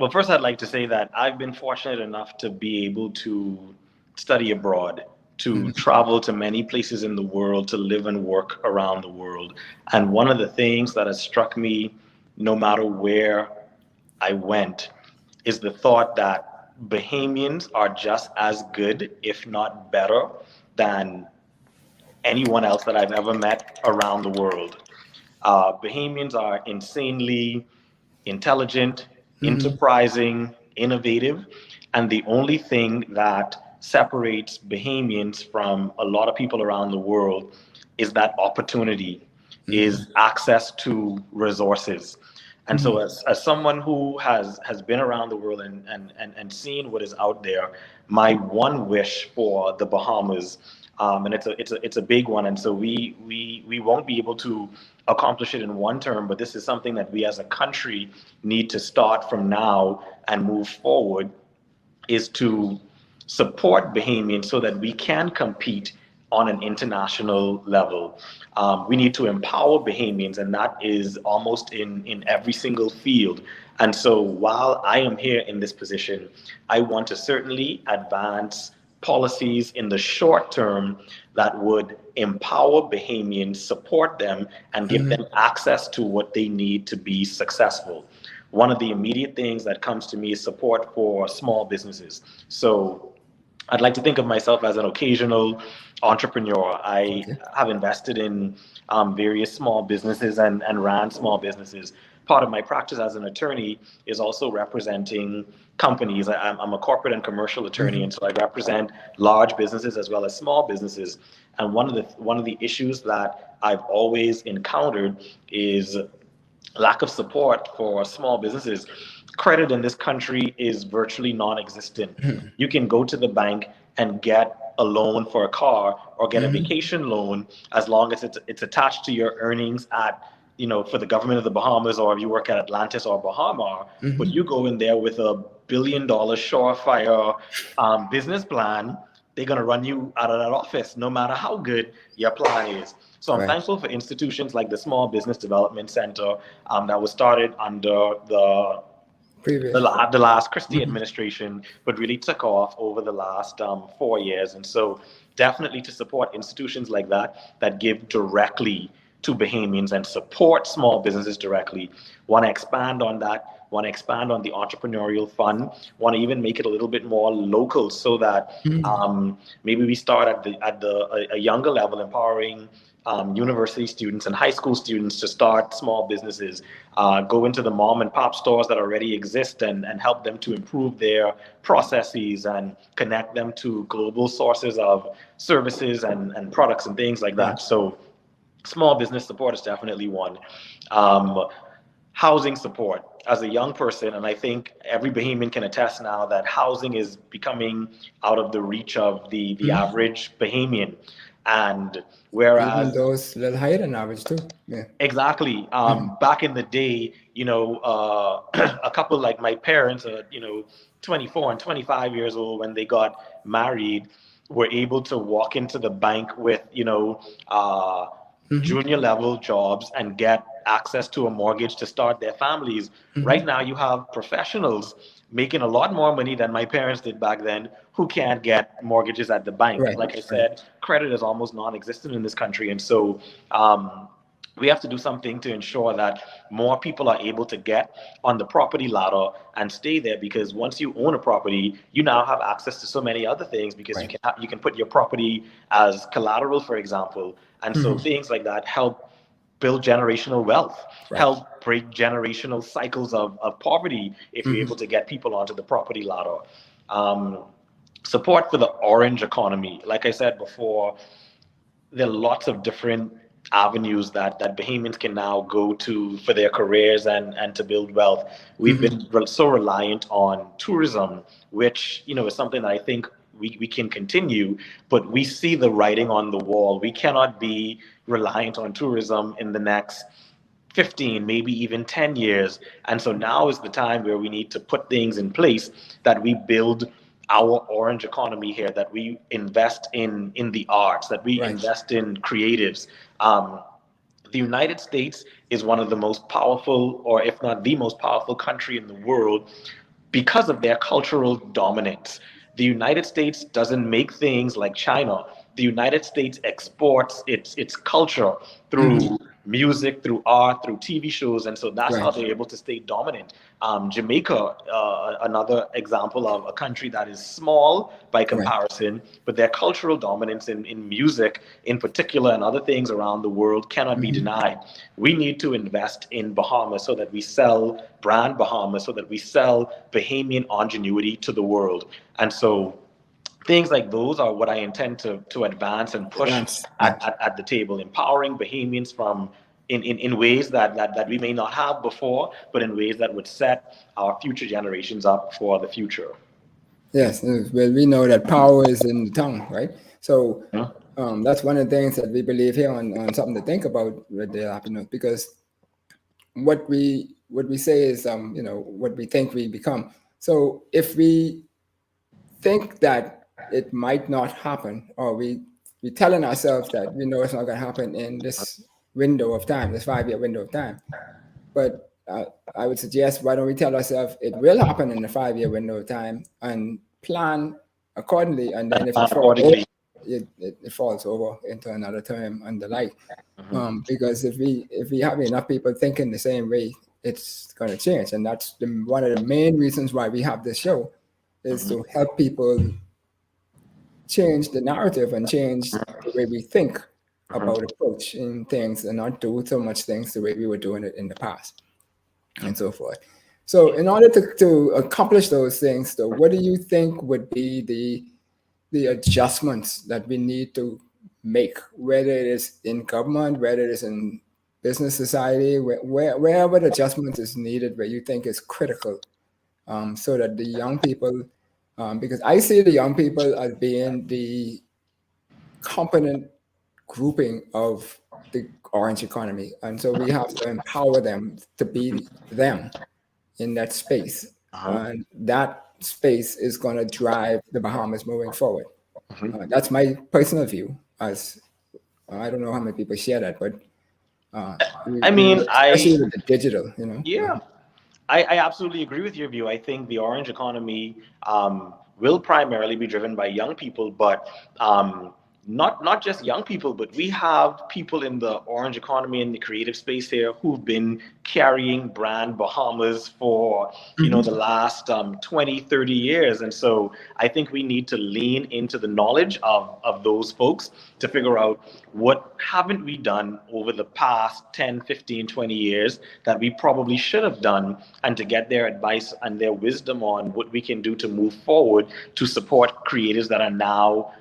first I'd like to say that I've been fortunate enough to be able to study abroad, to travel to many places in the world, to live and work around the world. And one of the things that has struck me, no matter where I went, is the thought that Bahamians are just as good, if not better, than anyone else that I've ever met around the world. Bahamians are insanely intelligent, enterprising, innovative, and the only thing that separates Bahamians from a lot of people around the world is that opportunity, is access to resources. And so as someone who has been around the world and seen what is out there, my one wish for the Bahamas, and it's a big one, and so we won't be able to accomplish it in one term, but this is something that we as a country need to start from now and move forward, is to support Bahamians so that we can compete on an international level. We need to empower Bahamians, and that is almost in every single field. And so while I am here in this position, I want to certainly advance policies in the short term that would empower Bahamians, support them, and give them access to what they need to be successful. One of the immediate things that comes to me is support for small businesses. So I'd like to think of myself as an occasional entrepreneur. I have invested in various small businesses and ran small businesses. Part of my practice as an attorney is also representing companies. I'm a corporate and commercial attorney, and so I represent large businesses as well as small businesses. And one of the issues that I've always encountered is lack of support for small businesses. Credit in this country is virtually non-existent. You can go to the bank and get a loan for a car or get a vacation loan as long as it's attached to your earnings at, for the government of the Bahamas, or if you work at Atlantis or Bahama. But you go in there with $1 billion surefire business plan, they're going to run you out of that office, no matter how good your plan is. So I'm thankful for institutions like the Small Business Development Center that was started under the last Christie administration, but really took off over the last 4 years. And so definitely to support institutions like that give directly to Bahamians and support small businesses directly. Want to expand on that, want to expand on the entrepreneurial fund, want to even make it a little bit more local so that maybe we start at a younger level, empowering university students and high school students to start small businesses, go into the mom and pop stores that already exist and help them to improve their processes and connect them to global sources of services and products and things like that. So small business support is definitely one. Housing support. As a young person, and I think every Bahamian can attest now that housing is becoming out of the reach of the average Bahamian. And Even whereas those a little higher than average too. Yeah. exactly. Back in the day, a couple like my parents, 24 and 25 years old when they got married, were able to walk into the bank with, junior level jobs and get access to a mortgage to start their families. Right now, you have professionals making a lot more money than my parents did back then who can't get mortgages at the bank. Right. Like I Right. said, credit is almost non-existent in this country. And so, we have to do something to ensure that more people are able to get on the property ladder and stay there, because once you own a property, you now have access to so many other things, because Right. you can put your property as collateral, for example. And so things like that help build generational wealth, Right. help break generational cycles of poverty if you're able to get people onto the property ladder. Um, Support for the orange economy. Like I said before, there are lots of different avenues that Bahamians can now go to for their careers and to build wealth. We've been so reliant on tourism, which is something that I think we can continue, but we see the writing on the wall. We cannot be reliant on tourism in the next 15, maybe even 10 years. And so now is the time where we need to put things in place that we build our orange economy here, that we invest in the arts, that we Right. invest in creatives. The United States is one of the most powerful, or if not the most powerful country in the world, because of their cultural dominance. The United States doesn't make things like China. The United States exports its culture through music, through art, through TV shows, and so that's how Right. they're able to stay dominant. Jamaica, another example of a country that is small by Right. comparison, but their cultural dominance in music in particular and other things around the world cannot be denied. We need to invest in Bahamas so that we sell brand Bahamas, so that we sell Bahamian ingenuity to the world. And so things like those are what I intend to advance and push Advance. Right. at the table, empowering Bahamians from in ways that we may not have before, but in ways that would set our future generations up for the future. Yes. Well, we know that power is in the tongue, right? So Yeah. that's one of the things that we believe here on something to think about with the happiness, because what we say is what we think we become. So if we think that it might not happen, or we telling ourselves that we know it's not going to happen in this window of time, this 5-year window of time, but I would suggest, why don't we tell ourselves it will happen in the 5-year window of time and plan accordingly, and then if it falls over, it falls over into another term and the like. Because if we have enough people thinking the same way, it's going to change, and that's one of the main reasons why we have this show, is to help people change the narrative and change the way we think about approaching things, and not do so much things the way we were doing it in the past, and so forth. So in order to accomplish those things, though, what do you think would be the adjustments that we need to make, whether it is in government, whether it is in business society, wherever the adjustment is needed, where you think is critical, so that the young people, because I see the young people as being the component grouping of the orange economy, and so we have to empower them to be them in that space, and that space is going to drive the Bahamas moving forward. That's my personal view. As I don't know how many people share that, but especially with the digital, Yeah, I absolutely agree with your view. I think the orange economy will primarily be driven by young people, but not just young people, but we have people in the orange economy in the creative space here who've been carrying brand Bahamas for the last 20, 30 years. And so I think we need to lean into the knowledge of those folks to figure out what haven't we done over the past 10, 15, 20 years that we probably should have done, and to get their advice and their wisdom on what we can do to move forward to support creators that are now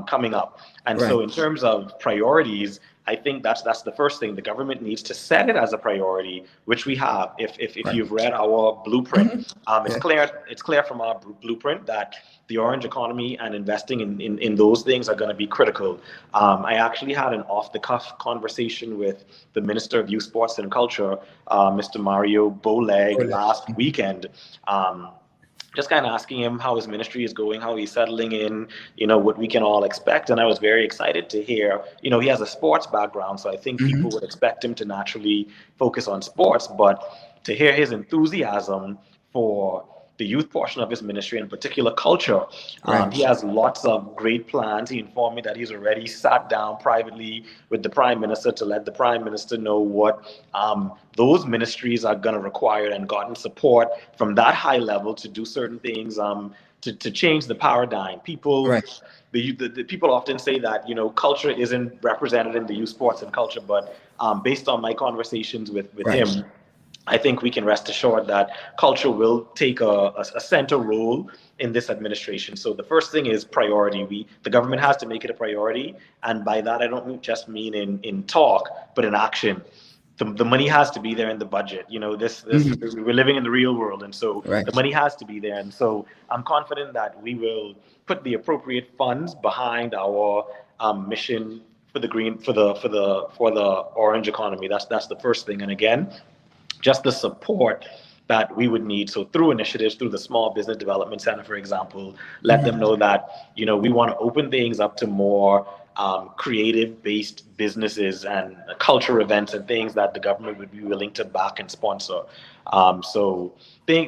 coming up. And so in terms of priorities, I think that's the first thing. The government needs to set it as a priority, which we have. If you've read our blueprint, it's clear from our blueprint that the orange economy and investing in those things are going to be critical. I actually had an off-the-cuff conversation with the Minister of Youth, Sports and Culture, Mr. Mario Boleg, last weekend. Just kind of asking him how his ministry is going, how he's settling in, what we can all expect. And I was very excited to hear, he has a sports background, so I think people would expect him to naturally focus on sports. But to hear his enthusiasm for the youth portion of his ministry, and in particular culture, he has lots of great plans. He informed me that he's already sat down privately with the Prime Minister to let the Prime Minister know what those ministries are going to require, and gotten support from that high level to do certain things to change the paradigm. People, the people often say that culture isn't represented in the youth, sports and culture, but based on my conversations with him, I think we can rest assured that culture will take a center role in this administration. So the first thing is priority. The government has to make it a priority, and by that I don't just mean in talk, but in action. The money has to be there in the budget. We're living in the real world, and so the money has to be there. And so I'm confident that we will put the appropriate funds behind our mission for the orange economy. That's the first thing. And again, just the support that we would need. So through initiatives, through the Small Business Development Center, for example, let them know that, we want to open things up to more creative-based businesses and culture events and things that the government would be willing to back and sponsor. So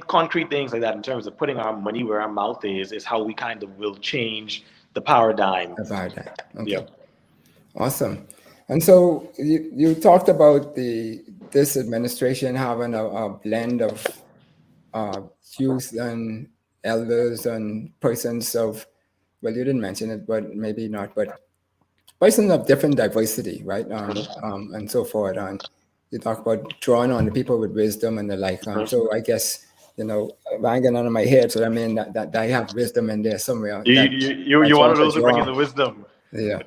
concrete things like that in terms of putting our money where our mouth is how we kind of will change the paradigm. Okay. Yeah. Awesome. And so you talked about this administration having a blend of youth and elders and persons of, well, you didn't mention it, but maybe not, but persons of different diversity, right? And so forth. And you talk about drawing on the people with wisdom and the like. So I guess, banging on my head, so I mean that I have wisdom in there somewhere. You wanted those to bring in the wisdom. Yeah,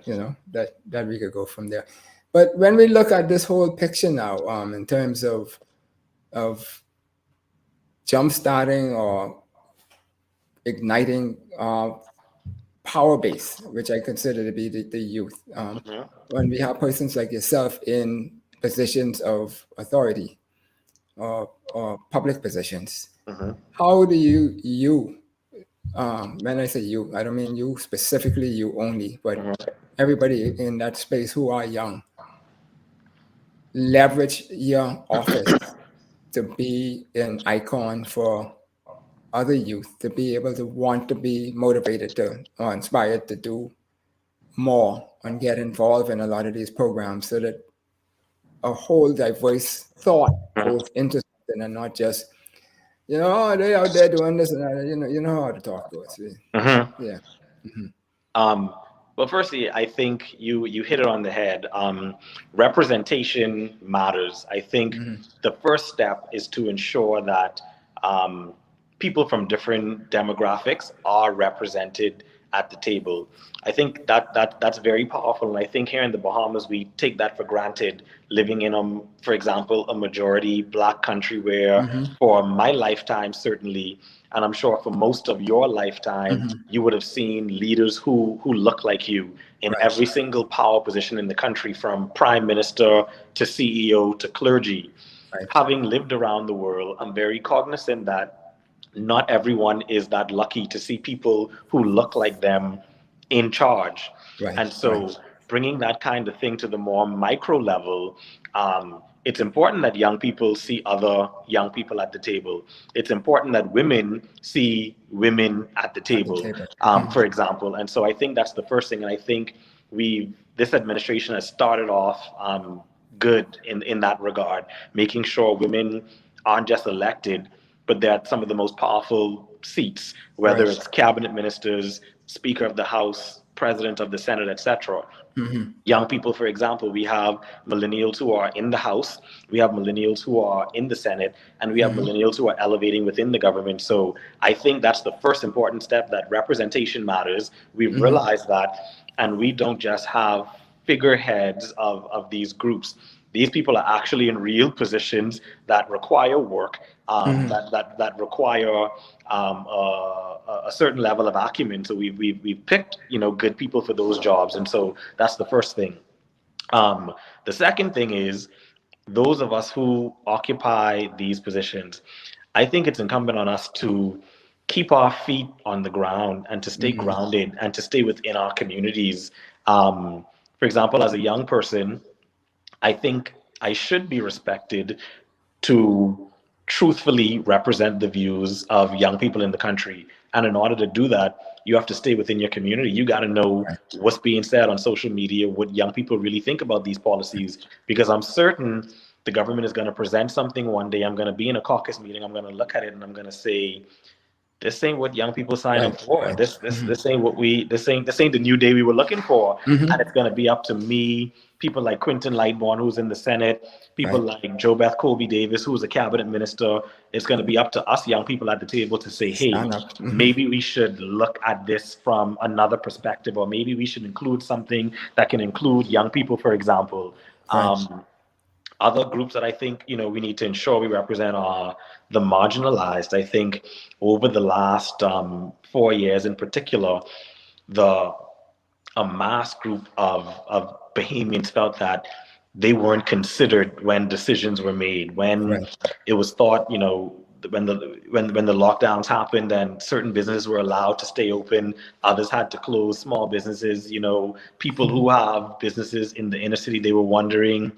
that we could go from there. But when we look at this whole picture now, in terms of jump-starting or igniting power base, which I consider to be the youth, when we have persons like yourself in positions of authority or public positions, how do you when I say you, I don't mean you specifically, you only, but everybody in that space who are young, leverage your office to be an icon for other youth, to be able to want to be motivated to or inspired to do more and get involved in a lot of these programs, so that a whole diverse thought goes into something and not just, they out there doing this and that, you know how to talk to us. Yeah. Well, firstly, I think you hit it on the head. Representation matters. I think the first step is to ensure that people from different demographics are represented at the table. I think that's very powerful. And I think here in the Bahamas, we take that for granted, living in, for example, a majority Black country where for my lifetime, certainly, and I'm sure for most of your lifetime, you would have seen leaders who look like you in every single power position in the country, from prime minister to CEO to clergy. Having lived around the world, I'm very cognizant that not everyone is that lucky to see people who look like them in charge. And so bringing that kind of thing to the more micro level, it's important that young people see other young people at the table. It's important that women see women at the table, for example. And so I think that's the first thing. And I think this administration has started off good in that regard, making sure women aren't just elected, but they're at some of the most powerful seats, whether it's cabinet ministers, Speaker of the House, President of the Senate, etc. Young people, for example, we have millennials who are in the House, we have millennials who are in the Senate, and we have millennials who are elevating within the government. So I think that's the first important step, that representation matters. We've realized that, and we don't just have figureheads of these groups. These people are actually in real positions that require work, that require a certain level of acumen. So we've picked, good people for those jobs, and so that's the first thing. The second thing is those of us who occupy these positions. I think it's incumbent on us to keep our feet on the ground and to stay grounded and to stay within our communities. For example, as a young person, I think I should be respected to truthfully represent the views of young people in the country. And in order to do that, you have to stay within your community. You got to know what's being said on social media, what young people really think about these policies, because I'm certain the government is going to present something one day. I'm going to be in a caucus meeting. I'm going to look at it and I'm going to say, this ain't what young people sign up for. This ain't what this ain't the new day we were looking for. And it's gonna be up to me, people like Quinton Lightbourne, who's in the Senate, people like Jo Beth Colby Davis, who's a cabinet minister. It's gonna be up to us young people at the table to say, hey, maybe we should look at this from another perspective, or maybe we should include something that can include young people, for example. Other groups that I think, we need to ensure we represent are the marginalized. I think over the last 4 years in particular, a mass group of Bahamians felt that they weren't considered when decisions were made, when it was thought, when the lockdowns happened and certain businesses were allowed to stay open, others had to close. Small businesses, people who have businesses in the inner city, they were wondering,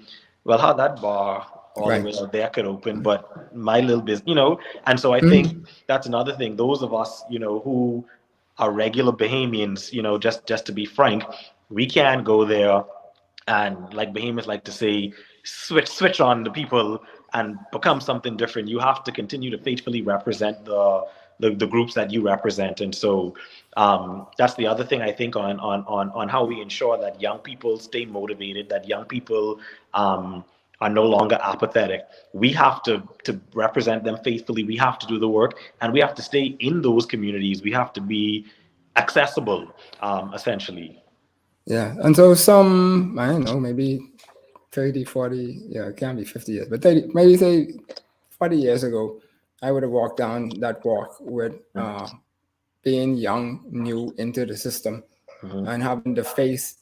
well, how that bar all the way out there could open, but my little business, and so I think that's another thing. Those of us, who are regular Bahamians, just to be frank, we can go there and, like Bahamians like to say, switch on the people and become something different. You have to continue to faithfully represent the groups that you represent. And so that's the other thing I think on how we ensure that young people stay motivated, that young people are no longer apathetic. We have to represent them faithfully. We have to do the work, and we have to stay in those communities. We have to be accessible, essentially. Yeah. And so some, I don't know, maybe 30, 40, it can't be 50 years, but 30, maybe say 40 years ago, I would have walked down that walk with being young, new into the system, and having to face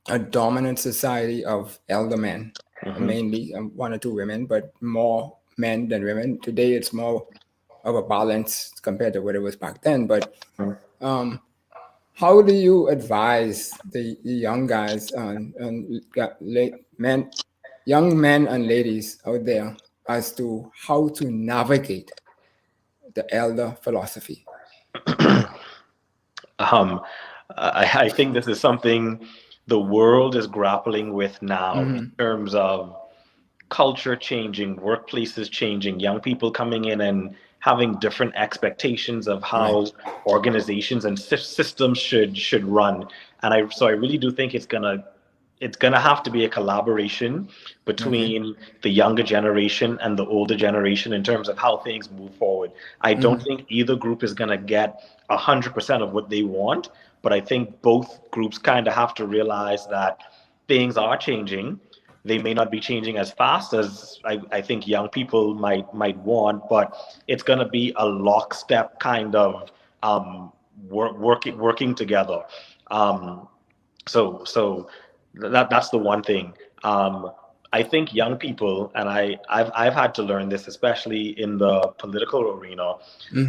a dominant society of elder men, mainly one or two women, but more men than women. Today, it's more of a balance compared to what it was back then. But how do you advise the young guys and young men and ladies out there as to how to navigate the elder philosophy? I think this is something the world is grappling with now in terms of culture changing, workplaces changing, young people coming in and having different expectations of how organizations and systems should run. And I really do think it's gonna have to be a collaboration between the younger generation and the older generation in terms of how things move forward. I don't think either group is gonna get 100% of what they want, but I think both groups kind of have to realize that things are changing. They may not be changing as fast as I think young people might want, but it's going to be a lockstep kind of working together. So that's the one thing. I think young people, and I've had to learn this, especially in the political arena.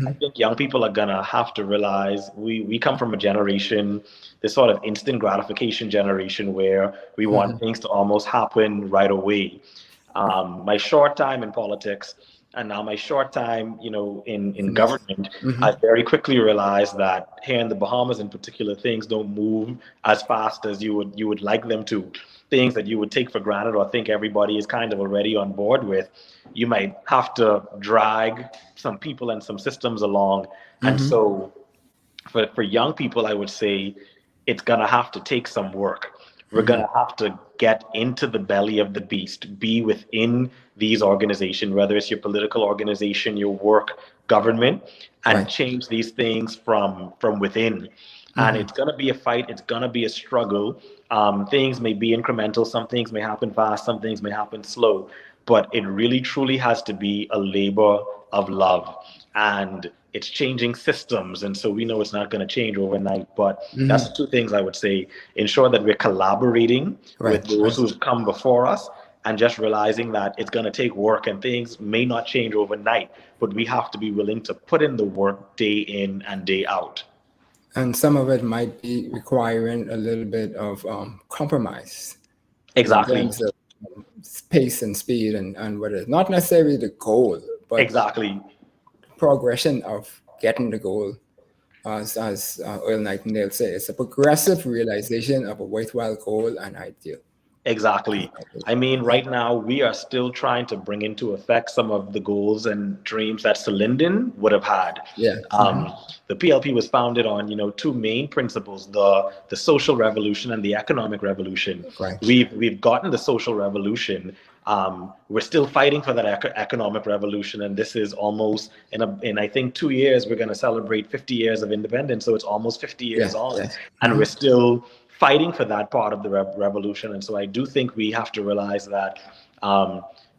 I think young people are gonna have to realize we come from a generation, this sort of instant gratification generation, where we want things to almost happen right away. My short time in politics, and now my short time, in government, I very quickly realized that here in the Bahamas, in particular, things don't move as fast as you would like them to. Things that you would take for granted or think everybody is kind of already on board with, you might have to drag some people and some systems along. And so, for young people, I would say it's gonna have to take some work. We're gonna have to get into the belly of the beast, be within these organizations, whether it's your political organization, your work, government, and change these things from within. And it's going to be a fight. It's going to be a struggle. Things may be incremental. Some things may happen fast. Some things may happen slow. But it really, truly has to be a labor of love. And it's changing systems. And so we know it's not going to change overnight. But that's the two things I would say. Ensure that we're collaborating with those who've come before us, and just realizing that it's going to take work and things may not change overnight. But we have to be willing to put in the work day in and day out. And some of it might be requiring a little bit of compromise. Exactly. In terms of pace and speed and what is not necessarily the goal, but exactly progression of getting the goal. As Earl Nightingale says, it's a progressive realization of a worthwhile goal and ideal. Exactly. I mean, right now we are still trying to bring into effect some of the goals and dreams that Linden would have had. Yeah. The PLP was founded on, two main principles: the social revolution and the economic revolution. Right. We've gotten the social revolution. We're still fighting for that economic revolution, and this is almost in I think 2 years we're going to celebrate 50 years of independence. So it's almost 50 years on, and we're still fighting for that part of the revolution. And so I do think we have to realize that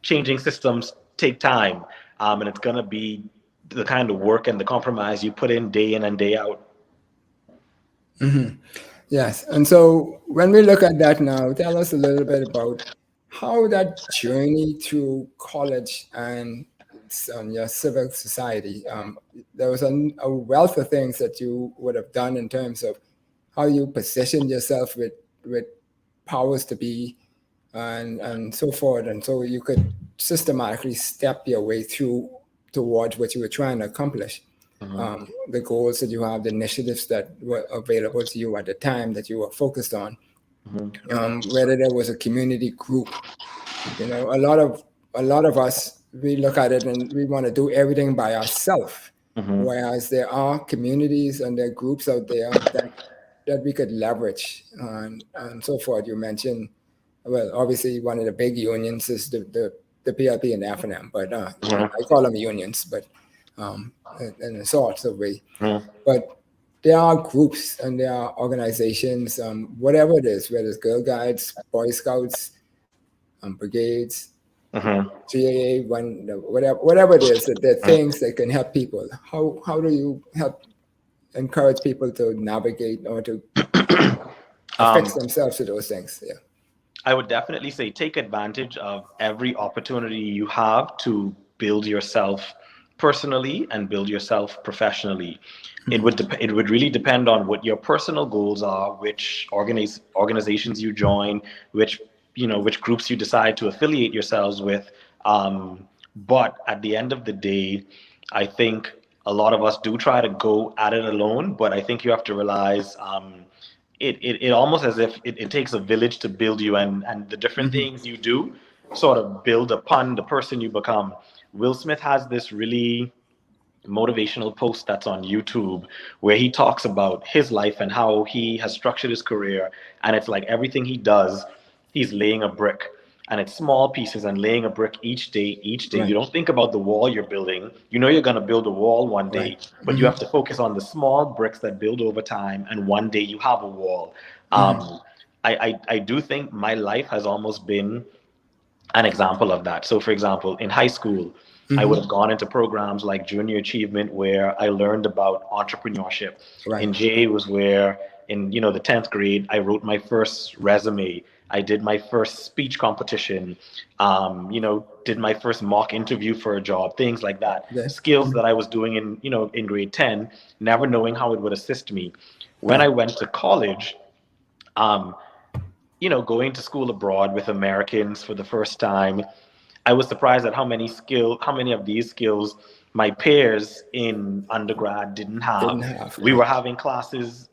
changing systems take time, and it's going to be the kind of work and the compromise you put in and day out. Yes. And so when we look at that now, tell us a little bit about how that journey through college and your civic society, there was a wealth of things that you would have done in terms of how you positioned yourself with powers to be and so forth. And so you could systematically step your way through towards what you were trying to accomplish. The goals that you have, the initiatives that were available to you at the time that you were focused on, whether there was a community group. A lot of us, we look at it and we want to do everything by ourselves, whereas there are communities and there are groups out there that we could leverage and so forth. You mentioned, well, obviously one of the big unions is the PLP and FNM, but I call them unions, but in a sort of way. But there are groups and there are organizations, whatever it is, whether it's Girl Guides, Boy Scouts, brigades, GAA, whatever it is, that there are things that can help people. How do you help encourage people to navigate or to fix themselves to those things? Yeah. I would definitely say take advantage of every opportunity you have to build yourself personally and build yourself professionally. It would really depend on what your personal goals are, which organizations you join, which groups you decide to affiliate yourselves with. But at the end of the day, I think a lot of us do try to go at it alone, but I think you have to realize it almost as if it takes a village to build you, and the different things you do sort of build upon the person you become. Will Smith has this really motivational post that's on YouTube where he talks about his life and how he has structured his career, and it's like everything he does, he's laying a brick, and it's small pieces and laying a brick each day. Right. You don't think about the wall you're building. You're going to build a wall one day, but you have to focus on the small bricks that build over time, and one day you have a wall. I do think my life has almost been an example of that. So for example, in high school, I would have gone into programs like Junior Achievement where I learned about entrepreneurship. Right. In JA was where in the 10th grade, I wrote my first resume. I did my first speech competition, did my first mock interview for a job, things like that. Yes. Skills that I was doing in grade 10, never knowing how it would assist me. When I went to college, going to school abroad with Americans for the first time, I was surprised at how many of these skills my peers in undergrad didn't have. We were having classes,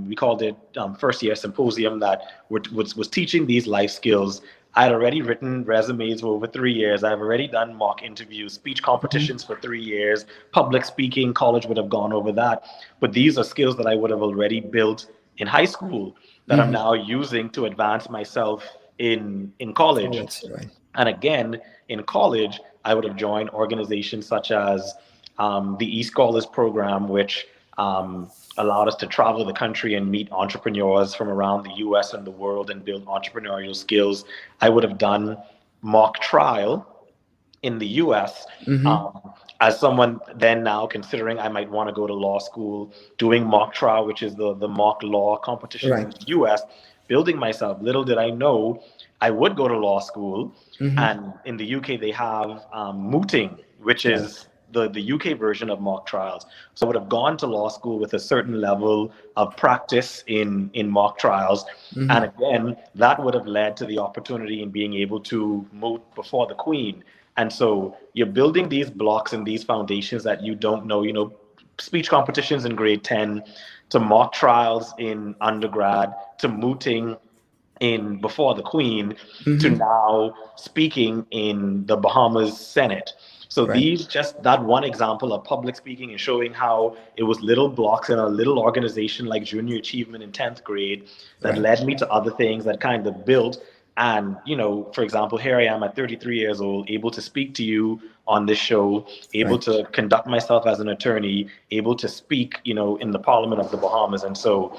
we called it first year symposium, that was teaching these life skills. I had already written resumes for over 3 years. I've already done mock interviews, speech competitions for 3 years, public speaking, college would have gone over that. But these are skills that I would have already built in high school that I'm now using to advance myself in college. Right. And again, in college, I would have joined organizations such as the E-Scholars program, which allowed us to travel the country and meet entrepreneurs from around the US and the world and build entrepreneurial skills. I would have done mock trial in the US, as someone then now considering I might want to go to law school, doing mock trial, which is the mock law competition in the US, building myself. Little did I know I would go to law school. And in the UK, they have mooting, which is the UK version of mock trials. So I would have gone to law school with a certain level of practice in mock trials. And again, that would have led to the opportunity in being able to moot before the Queen. And so you're building these blocks and these foundations that you don't know, you know, speech competitions in grade 10, to mock trials in undergrad, to mooting in before the Queen, to now speaking in the Bahamas Senate. So these, just that one example of public speaking and showing how it was little blocks in a little organization like Junior Achievement in 10th grade that led me to other things that kind of built. And, you know, for example, here I am at 33 years old, able to speak to you on this show, able to conduct myself as an attorney, able to speak, you know, in the Parliament of the Bahamas. And so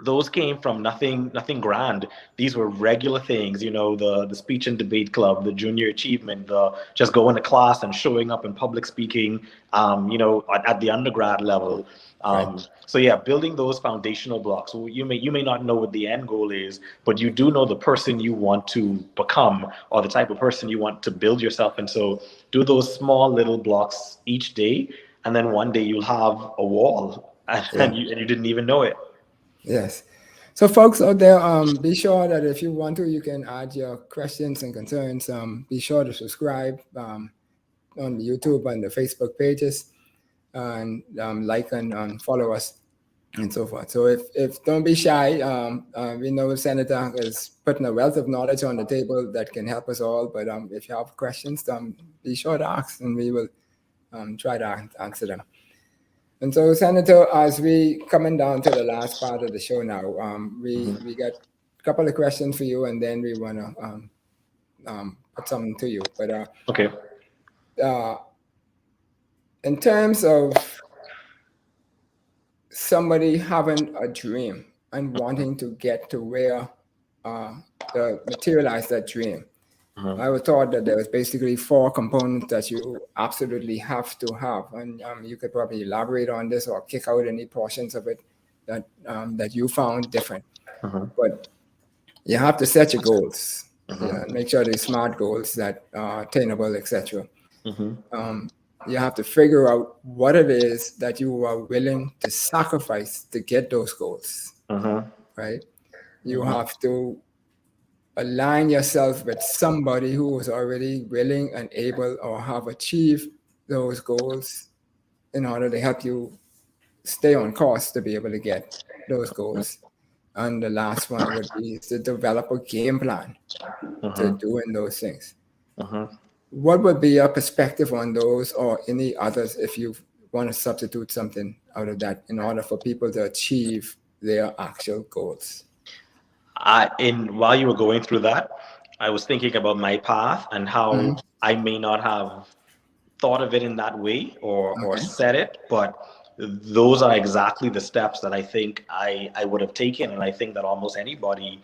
those came from nothing grand. These were regular things, you know, the speech and debate club, the Junior Achievement, the just going to class and showing up in public speaking, you know, at the undergrad level. So yeah, building those foundational blocks. So you may not know what the end goal is, but you do know the person you want to become or the type of person you want to build yourself. And so do those small little blocks each day, and then one day you'll have a wall, and you didn't even know it. Yes. So folks out there, be sure that if you want to, you can add your questions and concerns. Be sure to subscribe on the YouTube and the Facebook pages, and like and follow us and so forth. So if don't be shy. We know Senator is putting a wealth of knowledge on the table that can help us all. But if you have questions, be sure to ask, and we will try to answer them. And so, Senator, as we coming down to the last part of the show now, we got a couple of questions for you, and then we want to put something to you. But okay. In terms of somebody having a dream and wanting to get to where to materialize that dream, I was taught that there was basically 4 components that you absolutely have to have, and you could probably elaborate on this or kick out any portions of it that you found different. But you have to set your goals, make sure they're smart goals that are attainable, etc. You have to figure out what it is that you are willing to sacrifice to get those goals, right? You have to align yourself with somebody who is already willing and able or have achieved those goals in order to help you stay on course to be able to get those goals. And the last one would be to develop a game plan to doing those things. What would be your perspective on those or any others if you want to substitute something out of that in order for people to achieve their actual goals? While you were going through that, I was thinking about my path and how I may not have thought of it in that way or said it, but those are exactly the steps that I think I would have taken, and I think that almost anybody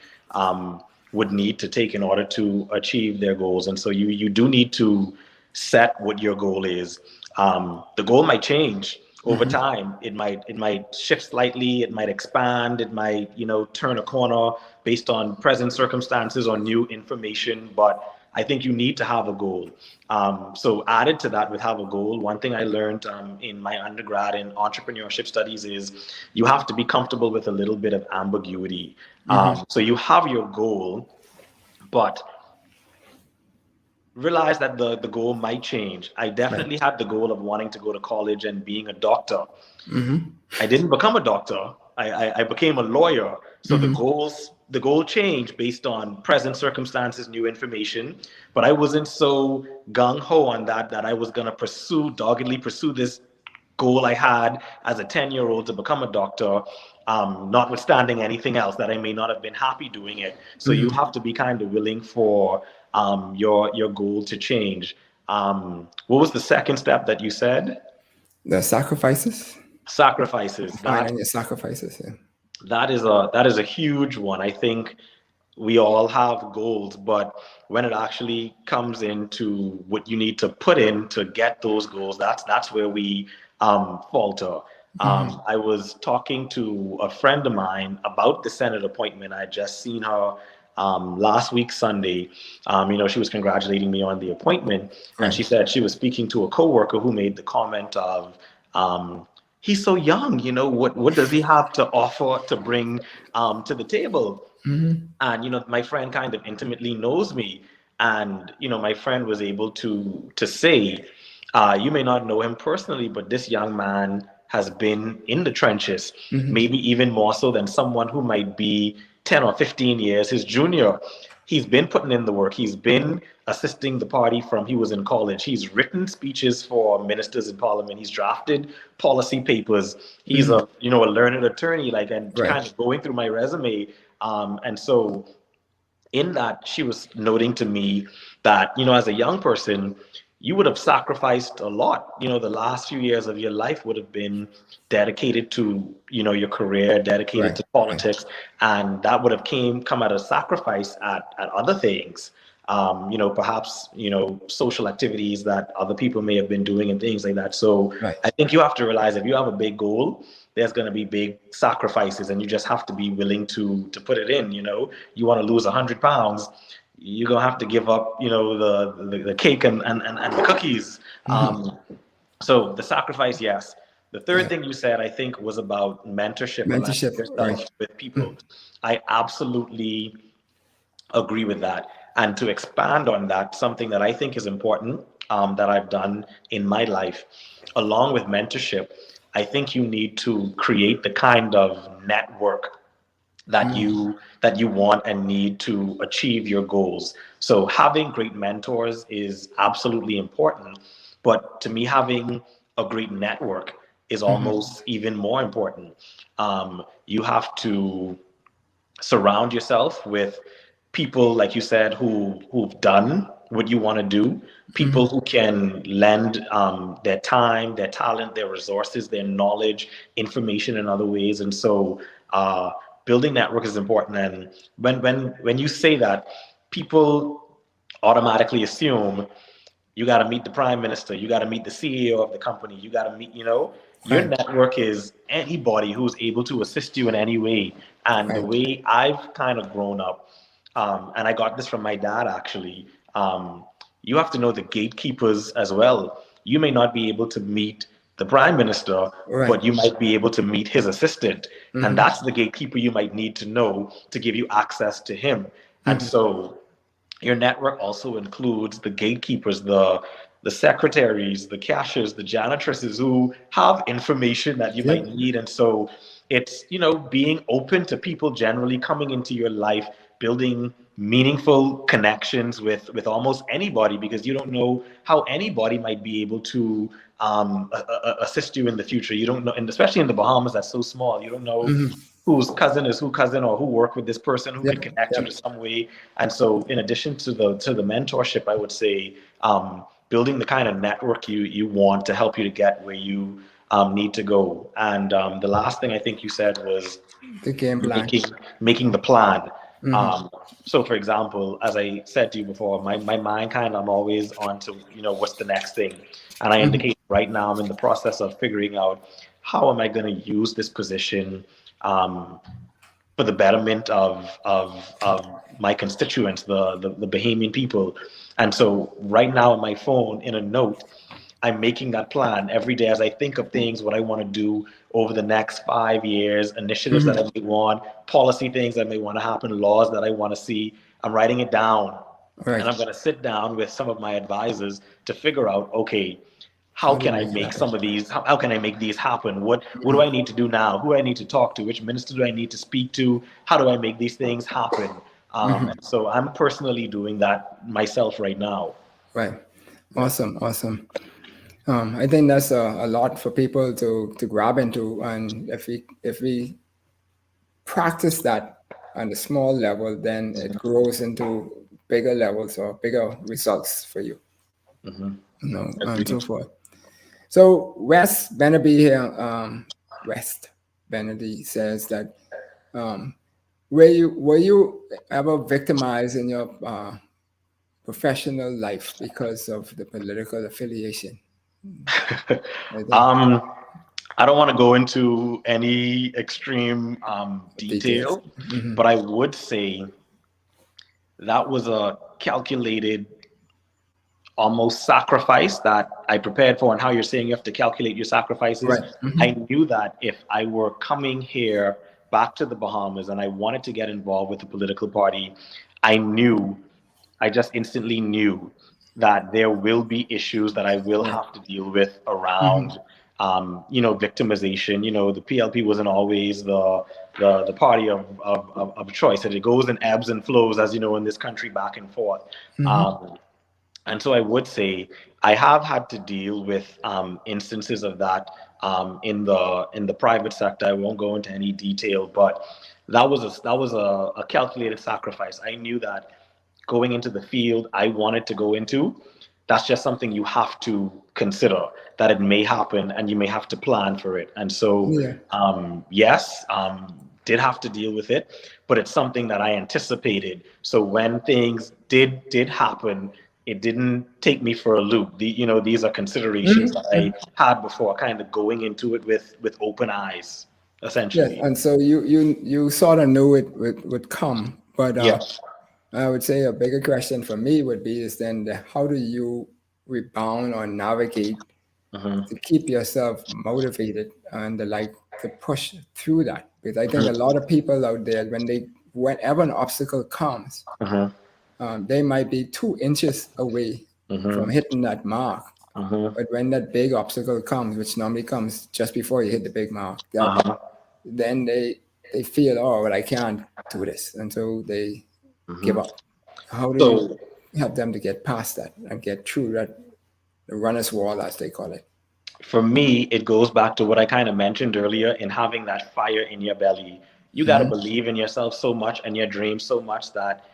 would need to take in order to achieve their goals. And so you do need to set what your goal is. The goal might change over time. It might shift slightly, it might expand, it might, turn a corner based on present circumstances or new information, but I think you need to have a goal. So added to that with have a goal, one thing I learned in my undergrad in entrepreneurship studies is you have to be comfortable with a little bit of ambiguity. So you have your goal, but realize that the goal might change. I definitely had the goal of wanting to go to college and being a doctor. I didn't become a doctor. I became a lawyer. So the goal changed based on present circumstances, new information. But I wasn't so gung-ho on that I was going to doggedly pursue this goal I had as a 10-year-old to become a doctor, notwithstanding anything else that I may not have been happy doing it. So you have to be kind of willing for your goal to change. What was the second step that you said? The sacrifices. Sacrifices. Finding your sacrifices. Yeah. That is a huge one. I think we all have goals, but when it actually comes into what you need to put in to get those goals, that's where we falter. I was talking to a friend of mine about the Senate appointment. I just seen her last week Sunday. She was congratulating me on the appointment, and she said she was speaking to a coworker who made the comment of, he's so young, what does he have to offer to bring to the table? And my friend kind of intimately knows me, and my friend was able to say, you may not know him personally, but this young man has been in the trenches, maybe even more so than someone who might be 10 or 15 years his junior. He's been putting in the work. He's been assisting the party from he was in college. He's written speeches for ministers in parliament. He's drafted policy papers. He's a learned attorney, and kind of going through my resume. And so in that, she was noting to me that, as a young person, you would have sacrificed a lot. The last few years of your life would have been dedicated to, your career, dedicated to politics. And that would have come at a sacrifice at other things. Perhaps, social activities that other people may have been doing and things like that. So I think you have to realize if you have a big goal, there's going to be big sacrifices, and you just have to be willing to put it in. You want to lose 100 pounds, you're going to have to give up, the cake and the cookies. So the sacrifice, yes. The third thing you said, I think, was about mentorship with people. I absolutely agree with that. And to expand on that, something that I think is important that I've done in my life, along with mentorship, I think you need to create the kind of network that you want and need to achieve your goals. So having great mentors is absolutely important, but to me, having a great network is almost even more important. You have to surround yourself with people, like you said, who've done what you want to do, people who can lend their time, their talent, their resources, their knowledge, information in other ways. And so building network is important. And when you say that, people automatically assume you got to meet the prime minister, you got to meet the CEO of the company, you got to meet, your network is anybody who's able to assist you in any way. And the way I've kind of grown up, and I got this from my dad, actually, you have to know the gatekeepers as well. You may not be able to meet the prime minister, but you might be able to meet his assistant. And that's the gatekeeper you might need to know to give you access to him. And so your network also includes the gatekeepers, the secretaries, the cashiers, the janitresses who have information that you might need. And so it's, being open to people generally coming into your life, building meaningful connections with almost anybody, because you don't know how anybody might be able to assist you in the future. You don't know, and especially in the Bahamas, that's so small. You don't know whose cousin is who cousin, or who worked with this person who can connect you to some way. And so in addition to the mentorship, I would say building the kind of network you want to help you to get where you need to go. And the last thing I think you said was the game plan, making the plan. So for example, as I said to you before, my mind I'm always on to, what's the next thing? And I indicate right now I'm in the process of figuring out how am I going to use this position for the betterment of my constituents, the Bahamian people. And so right now on my phone, in a note, I'm making that plan every day as I think of things, what I want to do over the next 5 years, initiatives that I may want, policy things that may want to happen, laws that I want to see. I'm writing it down. And I'm going to sit down with some of my advisors to figure out, okay, how can I make some of these, how can I make these happen? What do I need to do now? Who do I need to talk to? Which minister do I need to speak to? How do I make these things happen? And so I'm personally doing that myself right now. Right. Awesome. I think that's a lot for people to grab into, and if we practice that on a small level, then it grows into bigger levels or bigger results for you. And so forth. So Wes Bennaby here, West Benedict says that were you ever victimized in your professional life because of the political affiliation? I don't want to go into any extreme detail, but I would say that was a calculated almost sacrifice that I prepared for. And how you're saying you have to calculate your sacrifices. Right. I knew that if I were coming here back to the Bahamas and I wanted to get involved with the political party, I just instantly knew that there will be issues that I will have to deal with around, victimization. The PLP wasn't always the party of choice, and it goes in ebbs and flows, as you know, in this country, back and forth. And so I would say I have had to deal with instances of that in the private sector. I won't go into any detail, but that was a calculated sacrifice. I knew that going into the field I wanted to go into, that's just something you have to consider, that it may happen and you may have to plan for it. And so, did have to deal with it, but it's something that I anticipated. So when things did happen, it didn't take me for a loop. These are considerations that I had before, kind of going into it with open eyes, essentially. Yes, and so you sort of knew it would come, but I would say a bigger question for me would be is then how do you rebound or navigate to keep yourself motivated and to push through that? Because I think a lot of people out there, whenever an obstacle comes, they might be 2 inches away from hitting that mark. But when that big obstacle comes, which normally comes just before you hit the big mark, then they feel, oh, well, I can't do this. And so they give up. How do you help them to get past that and get through that, the runner's wall, as they call it? For me, it goes back to what I kind of mentioned earlier in having that fire in your belly. You got to believe in yourself so much and your dreams so much that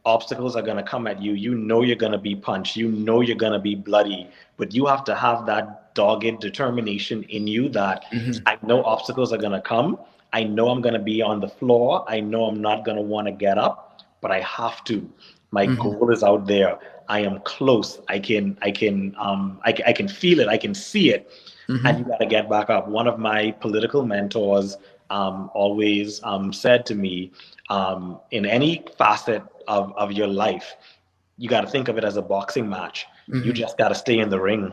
obstacles are going to come at you. You're going to be punched. You're going to be bloody. But you have to have that dogged determination in you that I know obstacles are going to come. I know I'm going to be on the floor. I know I'm not going to want to get up, but I have to. My goal is out there. I am close. I can feel it. I can see it. And you got to get back up. One of my political mentors always said to me, in any facet of your life, you got to think of it as a boxing match. You just got to stay in the ring.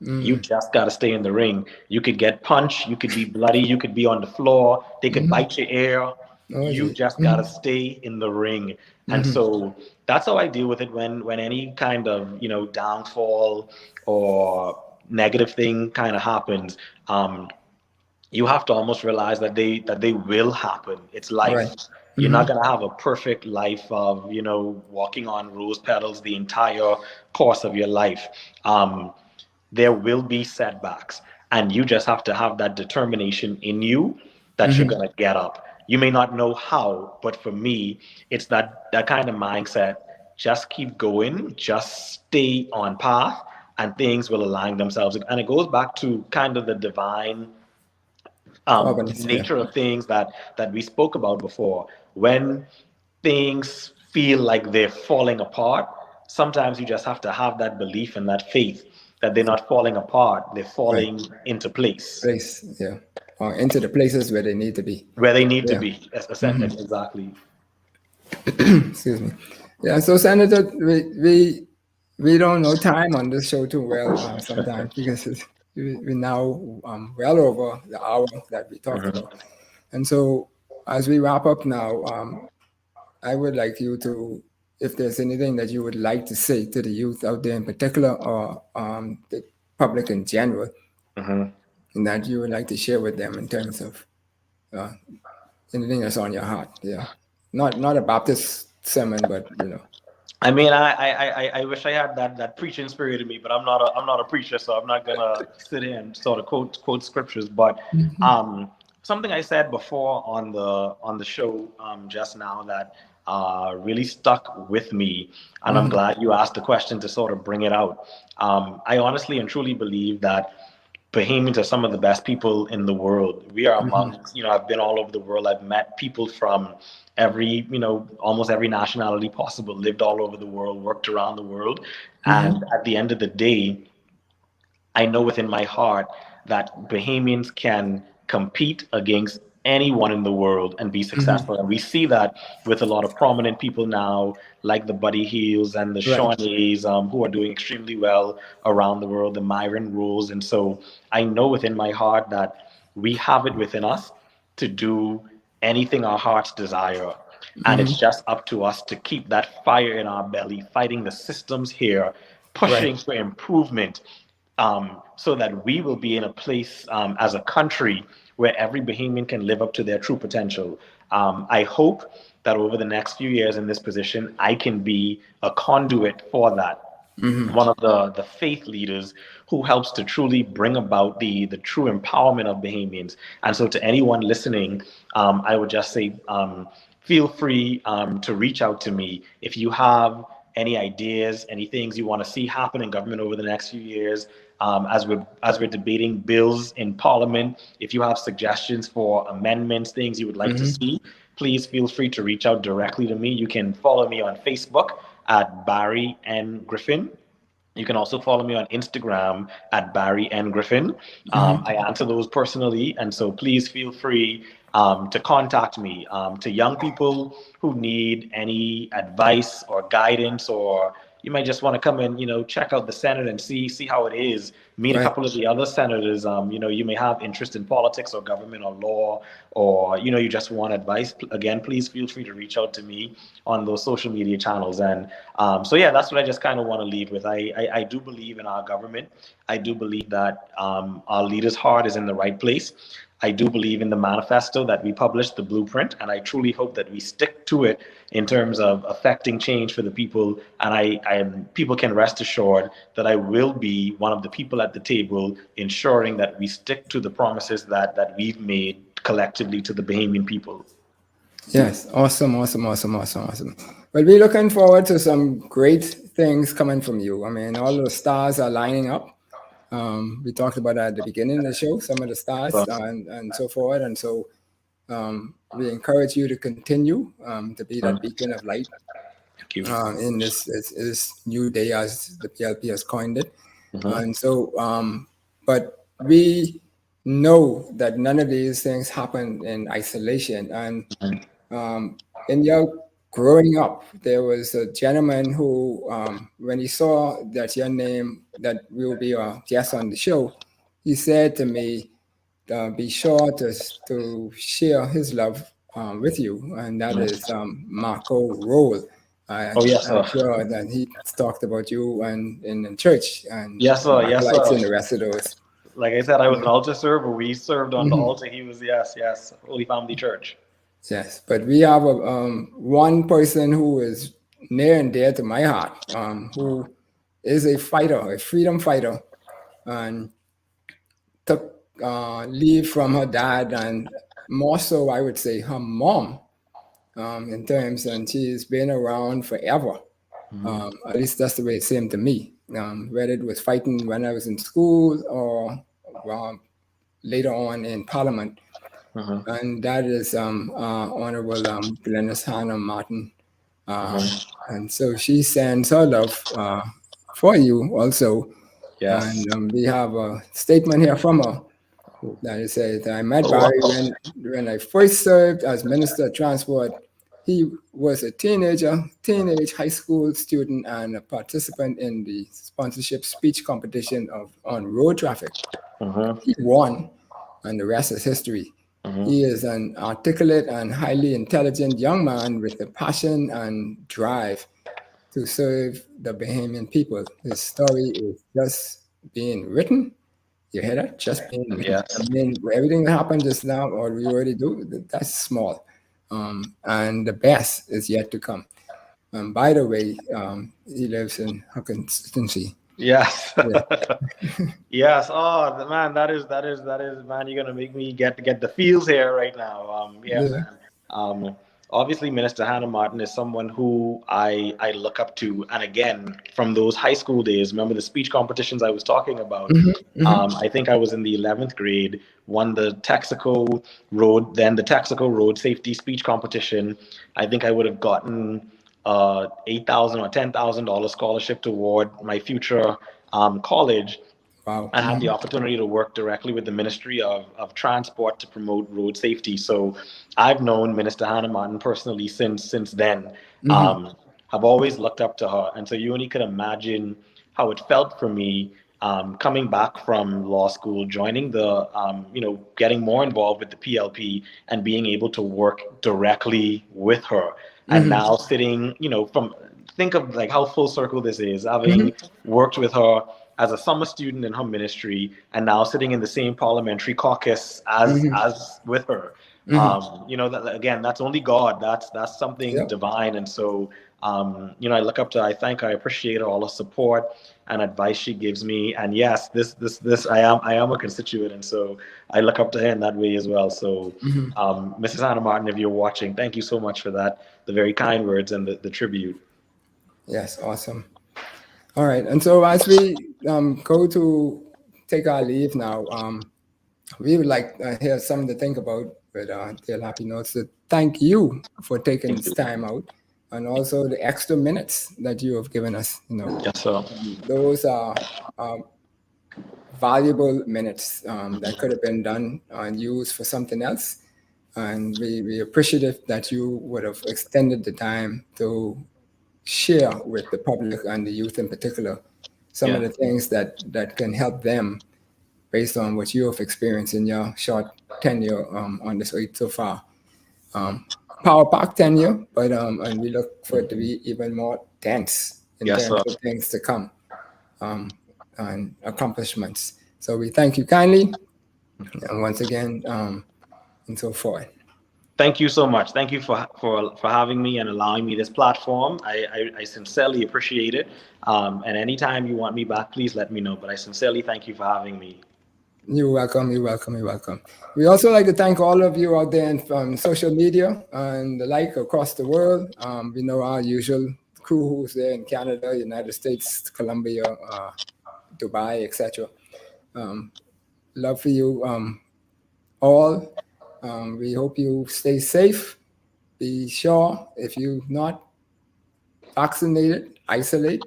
You just got to stay in the ring. You could get punched. You could be bloody. You could be on the floor. They could bite your ear. You just got to stay in the ring. And so that's how I deal with it when any kind of, downfall or negative thing kind of happens. You have to almost realize that they will happen. It's life. Right. You're not going to have a perfect life of, walking on rose petals the entire course of your life. There will be setbacks, and you just have to have that determination in you that you're going to get up. You may not know how, but for me, it's that kind of mindset. Just keep going, just stay on path, and things will align themselves. And it goes back to kind of the divine nature of things that we spoke about before. When things feel like they're falling apart, sometimes you just have to have that belief and that faith that they're not falling apart, they're falling into place. Or into the places where they need to be. Where they need to be, exactly. Excuse me. Yeah, so Senator, we don't know time on this show too well sometimes because we're now well over the hour that we talked about. And so as we wrap up now, I would like you to, if there's anything that you would like to say to the youth out there in particular, or the public in general, and that you would like to share with them in terms of anything that's on your heart. Yeah, not a Baptist sermon, but I mean, I wish I had that preaching spirit in me, but I'm not a preacher, so I'm not gonna sit here and sort of quote scriptures. But something I said before on the show just now that really stuck with me, and I'm glad you asked the question to sort of bring it out. I honestly and truly believe that Bahamians are some of the best people in the world. We are among, I've been all over the world. I've met people from every, almost every nationality possible, lived all over the world, worked around the world. And at the end of the day, I know within my heart that Bahamians can compete against anyone in the world and be successful. And we see that with a lot of prominent people now, like the Buddy Heels and the Right. Shawnees, who are doing extremely well around the world, the Myron Rules. And so I know within my heart that we have it within us to do anything our hearts desire. And it's just up to us to keep that fire in our belly, fighting the systems here, pushing for improvement, so that we will be in a place as a country where every Bahamian can live up to their true potential. I hope that over the next few years in this position, I can be a conduit for that. One of the faith leaders who helps to truly bring about the true empowerment of Bahamians. And so to anyone listening, I would just say, feel free to reach out to me if you have any ideas, any things you want to see happen in government over the next few years. As we're debating bills in Parliament, if you have suggestions for amendments, things you would like to see, please feel free to reach out directly to me. You can follow me on Facebook at Barry N. Griffin. You can also follow me on Instagram at Barry N. Griffin. I answer those personally, and so please feel free to contact me. To young people who need any advice or guidance, or you might just want to come and check out the Senate and see how it is. Meet a couple of the other senators. You may have interest in politics or government or law, or you just want advice. Again, please feel free to reach out to me on those social media channels. And so yeah, that's what I just kind of want to leave with. I do believe in our government. I do believe that our leaders' heart is in the right place. I do believe in the manifesto that we published, the blueprint, and I truly hope that we stick to it in terms of affecting change for the people. And people can rest assured that I will be one of the people at the table ensuring that we stick to the promises that we've made collectively to the Bahamian people. Yes, awesome. Well, we're looking forward to some great things coming from you. I mean, all the stars are lining up. We talked about that at the beginning of the show, some of the stars and so forth. And so we encourage you to continue to be that beacon of light in this new day, as the PLP has coined it. And so, but we know that none of these things happen in isolation. And in your growing up, there was a gentleman who, when he saw that your name, that will be a guest on the show, he said to me, be sure to share his love with you, and that is Marco Roll. Yes, sir. I'm sure that he talked about you and in church, and yes, sir. and the rest of those. Like I said, I was an altar server. We served on the altar. He was, yes, Holy Family Church. Yes, but we have one person who is near and dear to my heart, who is a fighter, a freedom fighter, and took leave from her dad, and more so, I would say, her mom, in terms, and she's been around forever. At least that's the way it seemed to me. Whether it was fighting when I was in school or later on in Parliament. And that is Honorable Glennis Hannah Martin. And so she sends her love for you also. Yes. And we have a statement here from her that it says, I met Barry when I first served as Minister of Transport. He was a teenage high school student and a participant in the sponsorship speech competition on road traffic. He won, and the rest is history. He is an articulate and highly intelligent young man with a passion and drive to serve the Bahamian people. His story is just being written. You hear that? Just being written. Yes. I mean, everything that happened just now, or we already do, that's small. And the best is yet to come. By the way, he lives in her constituency. Yes. Yes. Oh man, that is man, you're gonna make me get the feels here right now. Man. obviously Minister Hannah Martin is someone who I look up to. And again, from those high school days, remember the speech competitions I was talking about? I think I was in the 11th grade, won the Texaco Road Safety Speech Competition. I think I would have gotten $8,000 or $10,000 scholarship toward my future college. Wow. I had the opportunity to work directly with the Ministry of Transport to promote road safety. So I've known Minister Hannah Martin personally since then. I've always looked up to her. And so you only could imagine how it felt for me coming back from law school, joining the, getting more involved with the PLP and being able to work directly with her. And now sitting, think of like how full circle this is, having worked with her as a summer student in her ministry and now sitting in the same parliamentary caucus as with her. Again, that's only God. That's something divine. And so, I look up to, I appreciate her, all the support and advice she gives me. And yes, I am a constituent. And so I look up to her in that way as well. So, Mrs. Hannah Martin, if you're watching, thank you so much for that, the very kind words and the tribute. Yes, awesome. All right, and so as we go to take our leave now, we would like to hear something to think about with Dear Happy Notes. So thank you for taking this time out, and also the extra minutes that you have given us. Yes, sir. Those are valuable minutes that could have been done and used for something else. And we appreciate that you would have extended the time to share with the public and the youth in particular some of the things that can help them based on what you have experienced in your short tenure on this earth so far. Power pack tenure, but and we look for it to be even more dense in terms of things to come and accomplishments. So we thank you kindly, and once again, and so forth. Thank you so much. Thank you for having me and allowing me this platform. I sincerely appreciate it. And anytime you want me back, please let me know. But I sincerely thank you for having me. You're welcome. You're welcome. You're welcome. We also like to thank all of you out there on social media and the like across the world. We know our usual crew who's there in Canada, United States, Colombia, Dubai, etc. Love for you all. We hope you stay safe. Be sure if you're not vaccinated, isolate,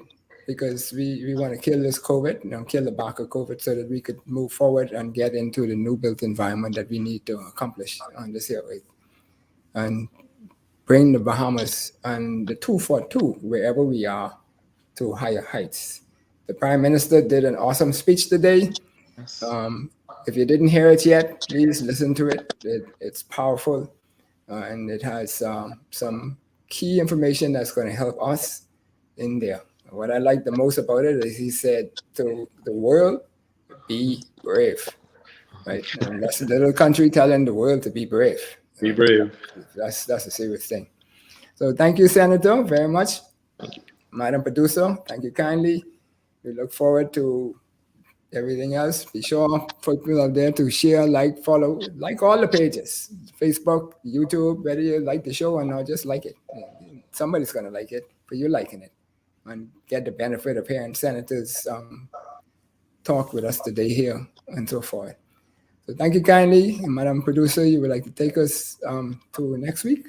because we want to kill this COVID, kill the back of COVID so that we could move forward and get into the new built environment that we need to accomplish on this here earth. And bring the Bahamas and the 242, wherever we are, to higher heights. The Prime Minister did an awesome speech today. Yes. If you didn't hear it yet, please listen to it. It's powerful, and it has some key information that's going to help us in there. What I like the most about it is he said to the world, be brave. Right? And that's a little country telling the world to be brave. Be brave. That's a serious thing. So thank you, Senator, very much. Thank you. Madam Producer, thank you kindly. We look forward to everything else. Be sure for people out there to share, like, follow, like all the pages. Facebook, YouTube, whether you like the show or not, just like it. Somebody's going to like it, but you're liking it. And get the benefit of hearing senators talk with us today here and so forth. So thank you kindly. And Madam Producer, you would like to take us to next week?